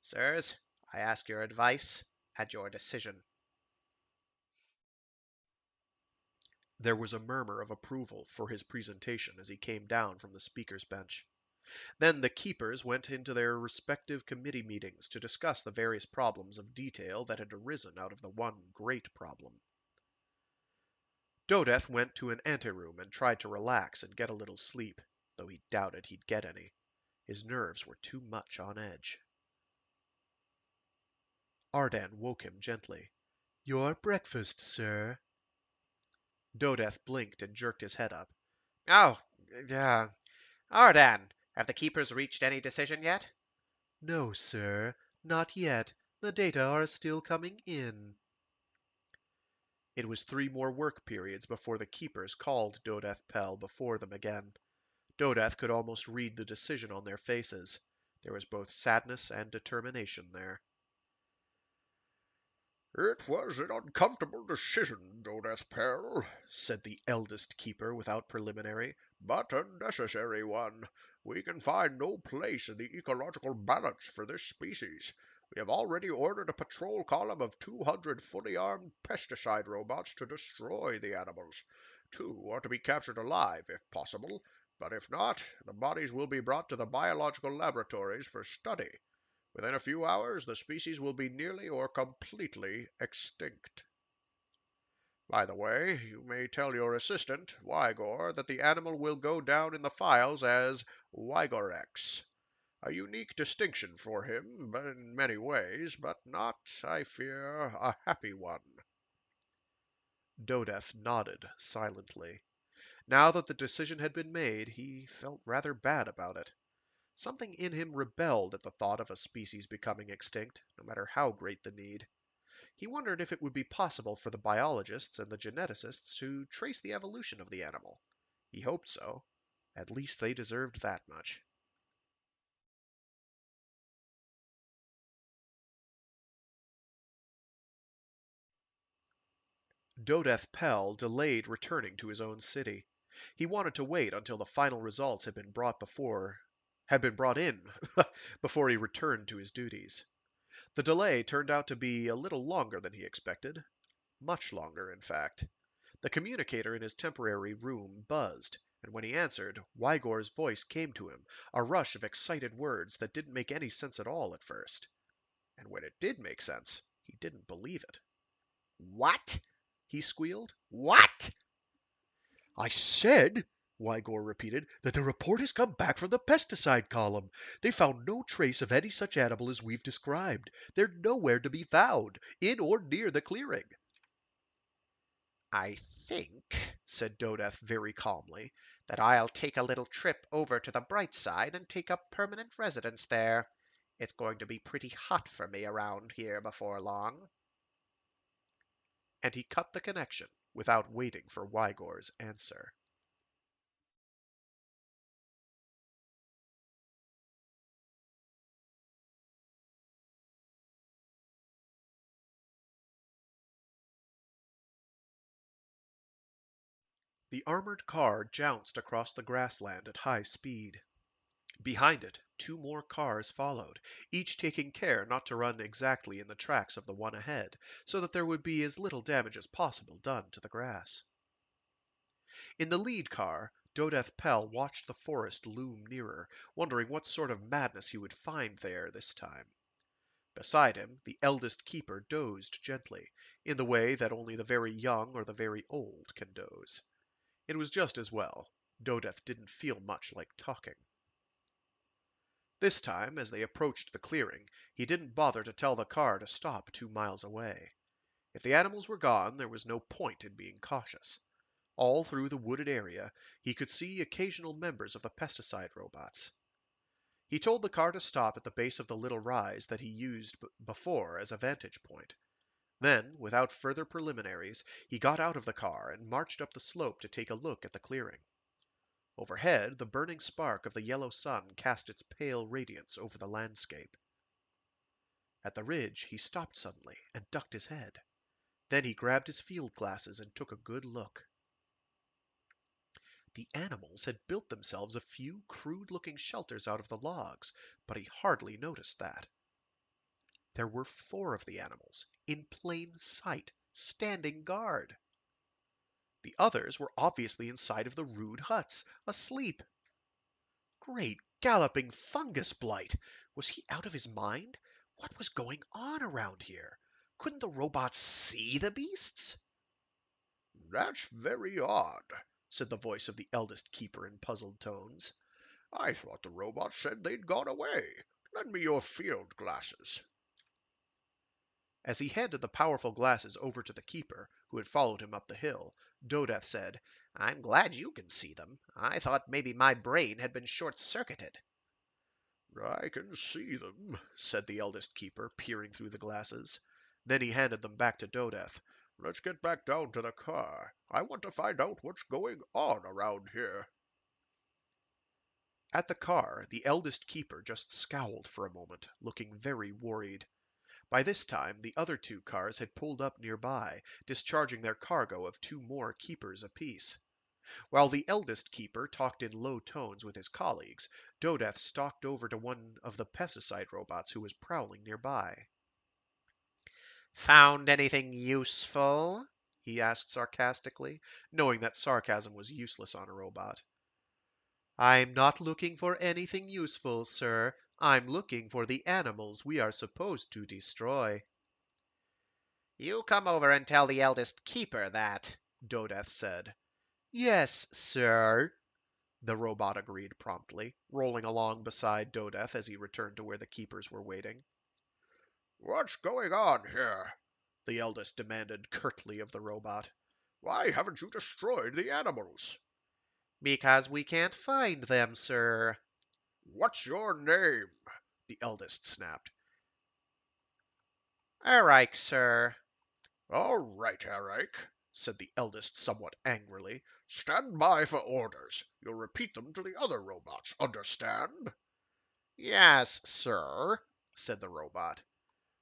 Sirs, I ask your advice and your decision. There was a murmur of approval for his presentation as he came down from the speaker's bench. Then the keepers went into their respective committee meetings to discuss the various problems of detail that had arisen out of the one great problem. Dodeth went to an anteroom and tried to relax and get a little sleep, though he doubted he'd get any. His nerves were too much on edge. Ardan woke him gently. Your breakfast, sir. Dodeth blinked and jerked his head up. Oh, yeah. Ardan, have the keepers reached any decision yet? No, sir, not yet. The data are still coming in. It was 3 more work periods before the keepers called Dodeth Pell before them again. Dodeth could almost read the decision on their faces. There was both sadness and determination there. "It was an uncomfortable decision, Doneth Pell," said the eldest keeper without preliminary. "but a necessary one. We can find no place in the ecological balance for this species. We have already ordered a patrol column of 200 fully armed pesticide robots to destroy the animals. 2 are to be captured alive, if possible, but if not, the bodies will be brought to the biological laboratories for study. Within a few hours, the species will be nearly or completely extinct. By the way, you may tell your assistant, Wygor, that the animal will go down in the files as Wygorex. A unique distinction for him in many ways, but not, I fear, a happy one." Dodeth nodded silently. Now that the decision had been made, he felt rather bad about it. Something in him rebelled at the thought of a species becoming extinct, no matter how great the need. He wondered if it would be possible for the biologists and the geneticists to trace the evolution of the animal. He hoped so. At least they deserved that much. Dodeth Pell delayed returning to his own city. He wanted to wait until the final results had been brought in before he returned to his duties. The delay turned out to be a little longer than he expected. Much longer, in fact. The communicator in his temporary room buzzed, and when he answered, Wygor's voice came to him, a rush of excited words that didn't make any sense at all at first. And when it did make sense, he didn't believe it. What? He squealed. What? I said, Wygor repeated, that the report has come back from the pesticide column. They found no trace of any such animal as we've described. They're nowhere to be found, in or near the clearing. I think, said Dodeth very calmly, that I'll take a little trip over to the bright side and take up permanent residence there. It's going to be pretty hot for me around here before long. And he cut the connection without waiting for Wygor's answer. The armored car jounced across the grassland at high speed. Behind it, 2 more cars followed, each taking care not to run exactly in the tracks of the one ahead, so that there would be as little damage as possible done to the grass. In the lead car, Dodeth Pell watched the forest loom nearer, wondering what sort of madness he would find there this time. Beside him, the eldest keeper dozed gently, in the way that only the very young or the very old can doze. It was just as well. Dodeth didn't feel much like talking. This time, as they approached the clearing, he didn't bother to tell the car to stop 2 miles away. If the animals were gone, there was no point in being cautious. All through the wooded area, he could see occasional members of the pesticide robots. He told the car to stop at the base of the little rise that he used before as a vantage point. Then, without further preliminaries, he got out of the car and marched up the slope to take a look at the clearing. Overhead, the burning spark of the yellow sun cast its pale radiance over the landscape. At the ridge, he stopped suddenly and ducked his head. Then he grabbed his field glasses and took a good look. The animals had built themselves a few crude-looking shelters out of the logs, but he hardly noticed that. There were 4 of the animals, in plain sight, standing guard. The others were obviously inside of the rude huts, asleep. Great galloping fungus blight! Was he out of his mind? What was going on around here? Couldn't the robots see the beasts? That's very odd, said the voice of the eldest keeper in puzzled tones. I thought the robots said they'd gone away. Lend me your field glasses. As he handed the powerful glasses over to the keeper, who had followed him up the hill, Dodeth said, I'm glad you can see them. I thought maybe my brain had been short-circuited. I can see them, said the eldest keeper, peering through the glasses. Then he handed them back to Dodeth. Let's get back down to the car. I want to find out what's going on around here. At the car, the eldest keeper just scowled for a moment, looking very worried. By this time, the other two cars had pulled up nearby, discharging their cargo of two more keepers apiece. While the eldest keeper talked in low tones with his colleagues, Dodeth stalked over to one of the pesticide robots who was prowling nearby. Found anything useful? He asked sarcastically, knowing that sarcasm was useless on a robot. I'm not looking for anything useful, sir. I'm looking for the animals we are supposed to destroy. You come over and tell the eldest keeper that, Dodeth said. Yes, sir, the robot agreed promptly, rolling along beside Dodeth as he returned to where the keepers were waiting. What's going on here? The eldest demanded curtly of the robot. Why haven't you destroyed the animals? Because we can't find them, sir. What's your name? The eldest snapped. Erike, sir. All right, Eric, said the eldest somewhat angrily. Stand by for orders. You'll repeat them to the other robots, understand? Yes, sir, said the robot.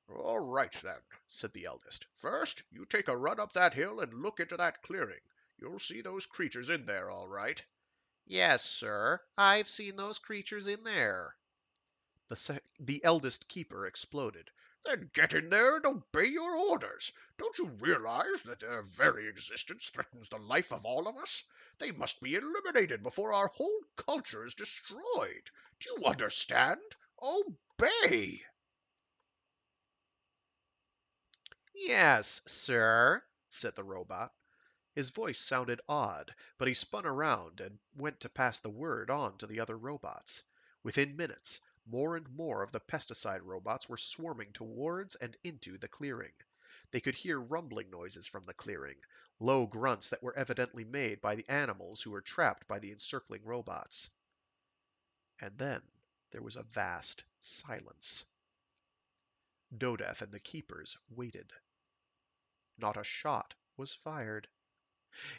All right, then, said the eldest. First, you take a run up that hill and look into that clearing. You'll see those creatures in there, all right. Yes, sir. I've seen those creatures in there. The eldest keeper exploded. Then get in there and obey your orders. Don't you realize that their very existence threatens the life of all of us? They must be eliminated before our whole culture is destroyed. Do you understand? Obey! Yes, sir, said the robot. His voice sounded odd, but he spun around and went to pass the word on to the other robots. Within minutes, more and more of the pesticide robots were swarming towards and into the clearing. They could hear rumbling noises from the clearing, low grunts that were evidently made by the animals who were trapped by the encircling robots. And then there was a vast silence. Dodeth and the keepers waited. Not a shot was fired.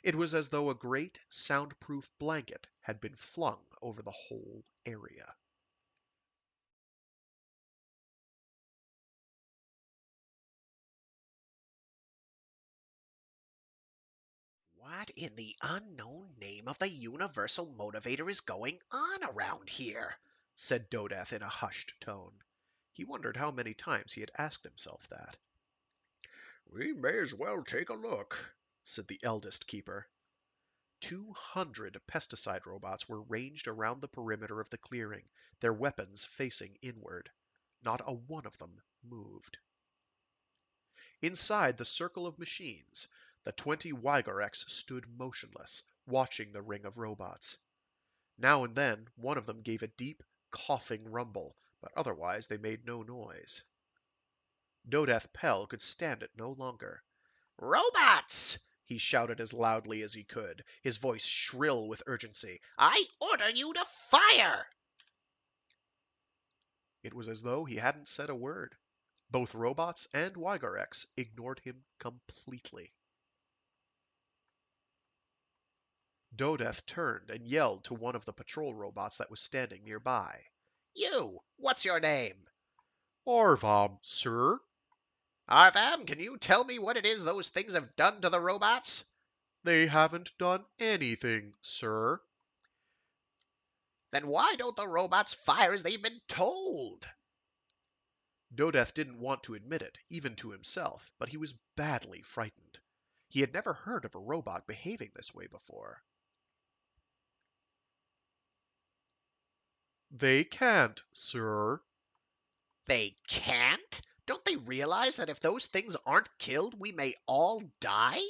It was as though a great soundproof blanket had been flung over the whole area. what in the unknown name of the universal motivator is going on around here? Said Dodeth in a hushed tone. He wondered how many times he had asked himself that. We may as well take a look, said the eldest keeper. 200 pesticide robots were ranged around the perimeter of the clearing, their weapons facing inward. Not a one of them moved. Inside the circle of machines, the 20 Wygorex stood motionless, watching the ring of robots. Now and then, one of them gave a deep, coughing rumble, but otherwise they made no noise. Dodeth Pell could stand it no longer. Robots! He shouted as loudly as he could, his voice shrill with urgency. I order you to fire! It was as though he hadn't said a word. Both robots and Wygorex ignored him completely. Dodeth turned and yelled to one of the patrol robots that was standing nearby. You! What's your name? Arvam, sir. Arvam, can you tell me what it is those things have done to the robots? They haven't done anything, sir. Then why don't the robots fire as they've been told? Dodeth didn't want to admit it, even to himself, but he was badly frightened. He had never heard of a robot behaving this way before. They can't, sir. They can't? Don't they realize that if those things aren't killed, we may all die?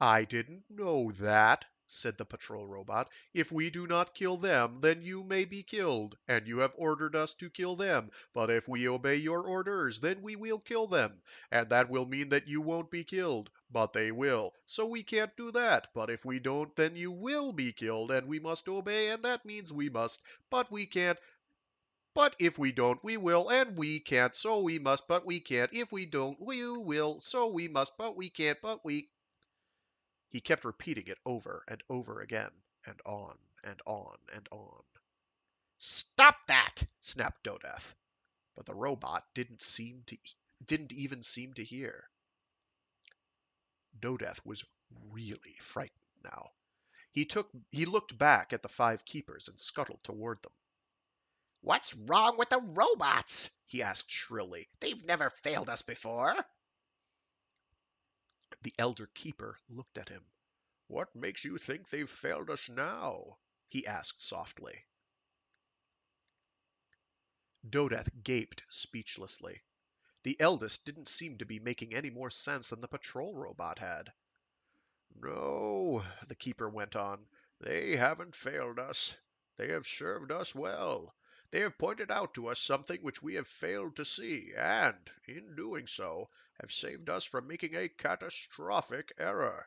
I didn't know that, said the patrol robot. If we do not kill them, then you may be killed, and you have ordered us to kill them. But if we obey your orders, then we will kill them, and that will mean that you won't be killed, but they will. So we can't do that. But if we don't, then you will be killed, and we must obey, and that means we must. But we can't. But if we don't, we will, and we can't, so we must, but we can't. If we don't, we will, so we must, but we can't, but we. He kept repeating it over and over again, and on and on and on. Stop that! Snapped Dodath, but the robot didn't even seem to hear. Dodath was really frightened now. He looked back at the five keepers and scuttled toward them. What's wrong with the robots? He asked shrilly. They've never failed us before. The elder keeper looked at him. What makes you think they've failed us now? He asked softly. Dodath gaped speechlessly. The eldest didn't seem to be making any more sense than the patrol robot had. No, the keeper went on, they haven't failed us. They have served us well. They have pointed out to us something which we have failed to see, and, in doing so, have saved us from making a catastrophic error.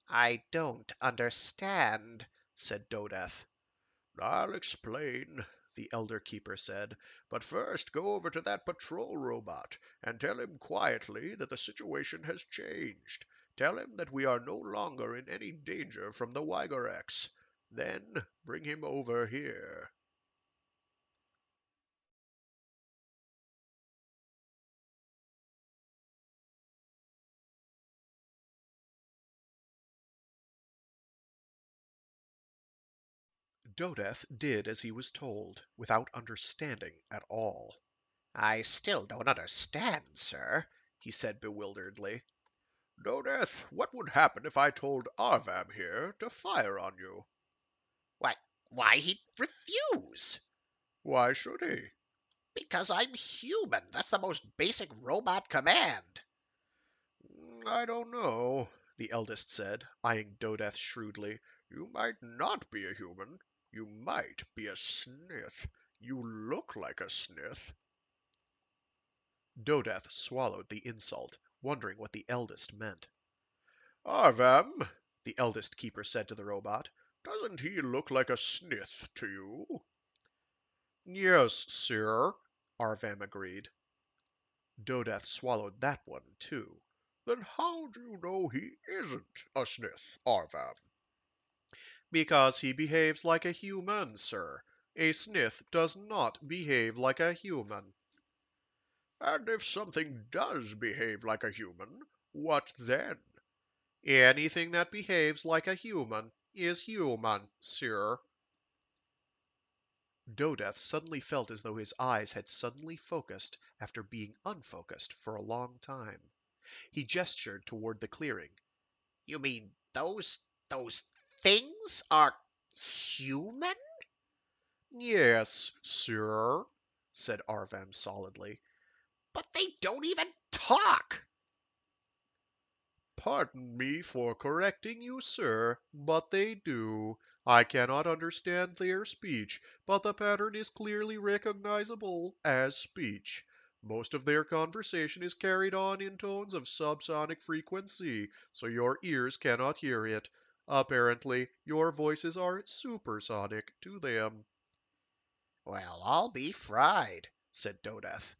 I don't understand, said Dodath. I'll explain, the elder keeper said, but first go over to that patrol robot and tell him quietly that the situation has changed. Tell him that we are no longer in any danger from the Wygorex. Then bring him over here. Dodath did as he was told, without understanding at all. I still don't understand, sir, he said bewilderedly. Doneth, what would happen if I told Arvam here to fire on you? Why, why he'd refuse. Why should he? Because I'm human. That's the most basic robot command. I don't know, the eldest said, eyeing Dodath shrewdly. You might not be a human. You might be a snith. You look like a snith. Dodath swallowed the insult, wondering what the eldest meant. Arvam, the eldest keeper said to the robot, doesn't he look like a snith to you? Yes, sir, Arvam agreed. Dodath swallowed that one, too. Then how do you know he isn't a snith, Arvam? Because he behaves like a human, sir. A snith does not behave like a human. And if something does behave like a human, what then? Anything that behaves like a human is human, sir. Dodath suddenly felt as though his eyes had suddenly focused after being unfocused for a long time. He gestured toward the clearing. You mean those things are human? Yes, sir, said Arvam solidly. But they don't even talk. Pardon me for correcting you, sir, but they do. I cannot understand their speech, but the pattern is clearly recognizable as speech. Most of their conversation is carried on in tones of subsonic frequency, so your ears cannot hear it. Apparently, your voices are supersonic to them. Well, I'll be fried, said Dodath.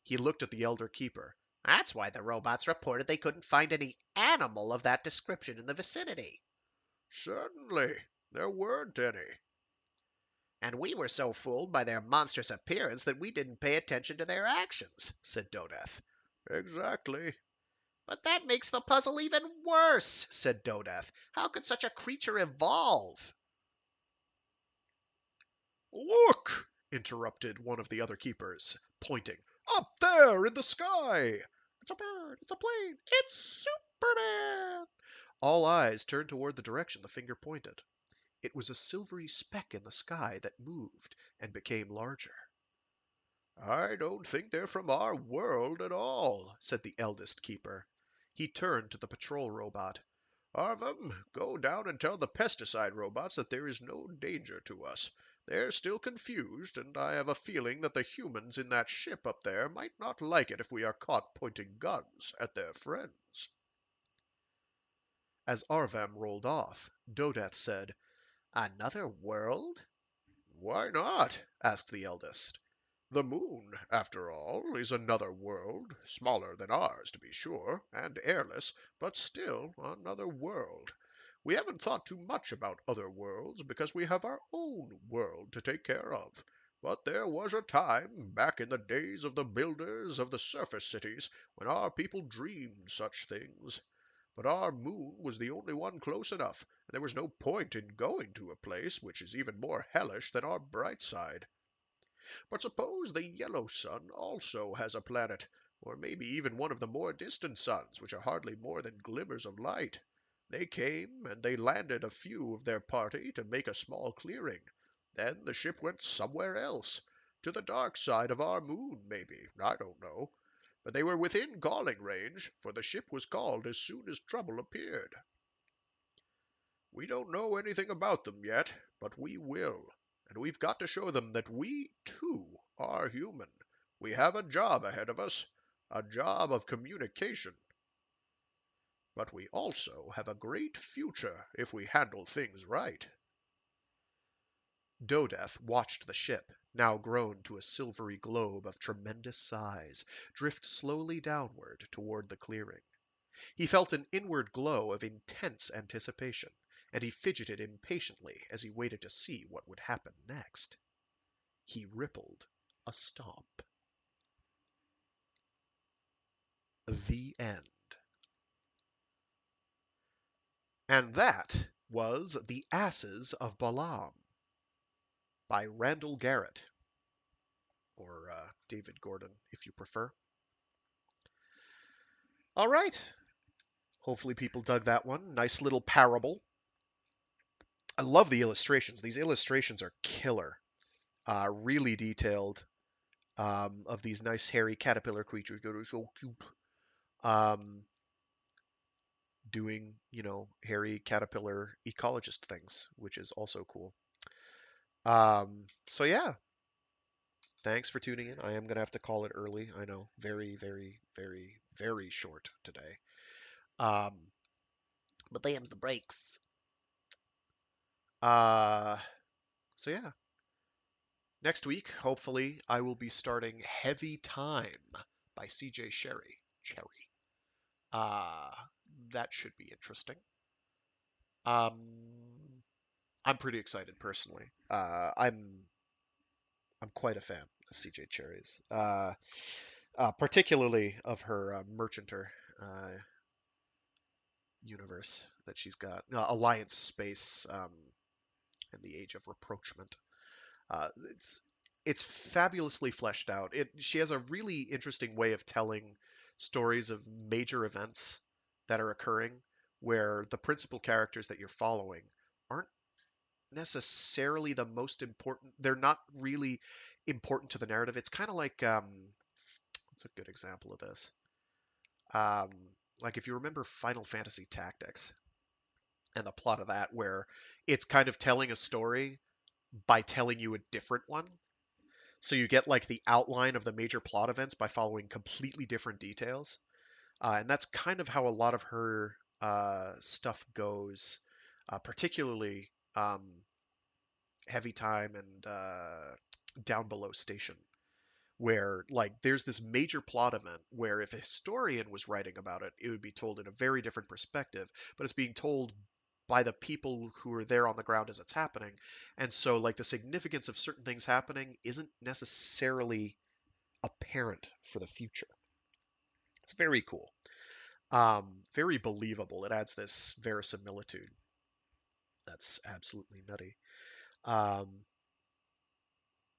He looked at the elder keeper. That's why the robots reported they couldn't find any animal of that description in the vicinity. Certainly, there weren't any. And we were so fooled by their monstrous appearance that we didn't pay attention to their actions, said Dodath. Exactly. But that makes the puzzle even worse, said Dodath. How could such a creature evolve? Look! Interrupted one of the other keepers, pointing. Up there in the sky! It's a bird, it's a plane, it's Superman! All eyes turned toward the direction the finger pointed. It was a silvery speck in the sky that moved and became larger. I don't think they're from our world at all, said the eldest keeper. He turned to the patrol robot. Arvum, go down and tell the pesticide robots that there is no danger to us. They're still confused, and I have a feeling that the humans in that ship up there might not like it if we are caught pointing guns at their friends. As Arvam rolled off, Dodeth said, Another world? Why not? Asked the eldest. The moon, after all, is another world, smaller than ours, to be sure, and airless, but still another world. We haven't thought too much about other worlds because we have our own world to take care of. But there was a time, back in the days of the builders of the surface cities, when our people dreamed such things. But our moon was the only one close enough, and there was no point in going to a place which is even more hellish than our bright side. But suppose the yellow sun also has a planet, or maybe even one of the more distant suns, which are hardly more than glimmers of light. They came, and they landed a few of their party to make a small clearing. Then the ship went somewhere else, to the dark side of our moon, maybe, I don't know. But they were within calling range, for the ship was called as soon as trouble appeared. We don't know anything about them yet, but we will. And we've got to show them that we, too, are human. We have a job ahead of us, a job of communication. But we also have a great future if we handle things right. Dodeth watched the ship, now grown to a silvery globe of tremendous size, drift slowly downward toward the clearing. He felt an inward glow of intense anticipation, and he fidgeted impatiently as he waited to see what would happen next. He rippled a stomp. The end. And that was The Asses of Balaam by Randall Garrett, or David Gordon, if you prefer. All right. Hopefully people dug that one. Nice little parable. I love the illustrations. These illustrations are killer. Really detailed. Of these nice hairy caterpillar creatures that are so cute. Um, doing, hairy caterpillar ecologist things, which is also cool. So yeah, thanks for tuning in. I am gonna have to call it early. I know, very, very, very, very short today. Um, But them's the breaks. uh, so yeah, next week, hopefully, I will be starting Heavy Time by CJ Cherry. Cherry. Uh, that should be interesting. Um, I'm pretty excited personally. I'm quite a fan of CJ Cherry's, particularly of her Merchanter universe that she's got, Alliance Space, and the Age of Reproachment. Uh, it's it's fabulously fleshed out. She has a really interesting way of telling stories of major events that are occurring, where the principal characters that you're following aren't necessarily the most important. They're not really important to the narrative. It's kind of like what's a good example of this? Um, like if you remember Final Fantasy Tactics and the plot of that, where it's kind of telling a story by telling you a different one. So you get like the outline of the major plot events by following completely different details. And that's kind of how a lot of her stuff goes, particularly Heavy Time and Down Below Station, where like there's this major plot event where if a historian was writing about it, it would be told in a very different perspective, but it's being told by the people who are there on the ground as it's happening. And so like the significance of certain things happening isn't necessarily apparent for the future. It's very cool. Very believable. It adds this verisimilitude that's absolutely nutty. Um,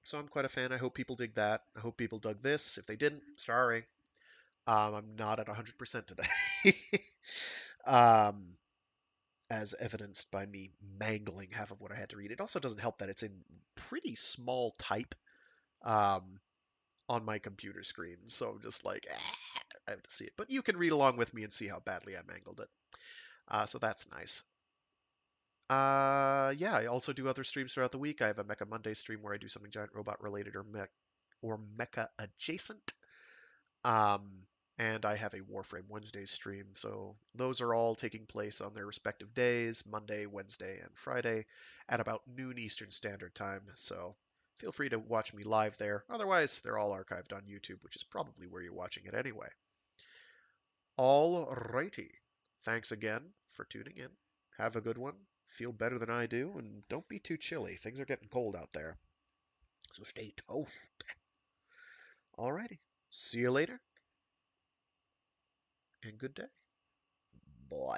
so I'm quite a fan. I hope people dig that. I hope people dug this. If they didn't, sorry. I'm not at 100% today. um, as evidenced by me mangling half of what I had to read. It also doesn't help that it's in pretty small type um, on my computer screen, so I'm just like, I have to see it. But you can read along with me and see how badly I mangled it. So that's nice. Yeah, I also do other streams throughout the week. I have a Mecha Monday stream where I do something giant robot related or mecha adjacent. Um, and I have a Warframe Wednesday stream. So those are all taking place on their respective days, Monday, Wednesday, and Friday at about noon Eastern Standard Time. So feel free to watch me live there. Otherwise, they're all archived on YouTube, which is probably where you're watching it anyway. Alrighty. Thanks again for tuning in. Have a good one. Feel better than I do, and don't be too chilly. Things are getting cold out there. So stay toast. Alrighty. See you later, and good day. Bye.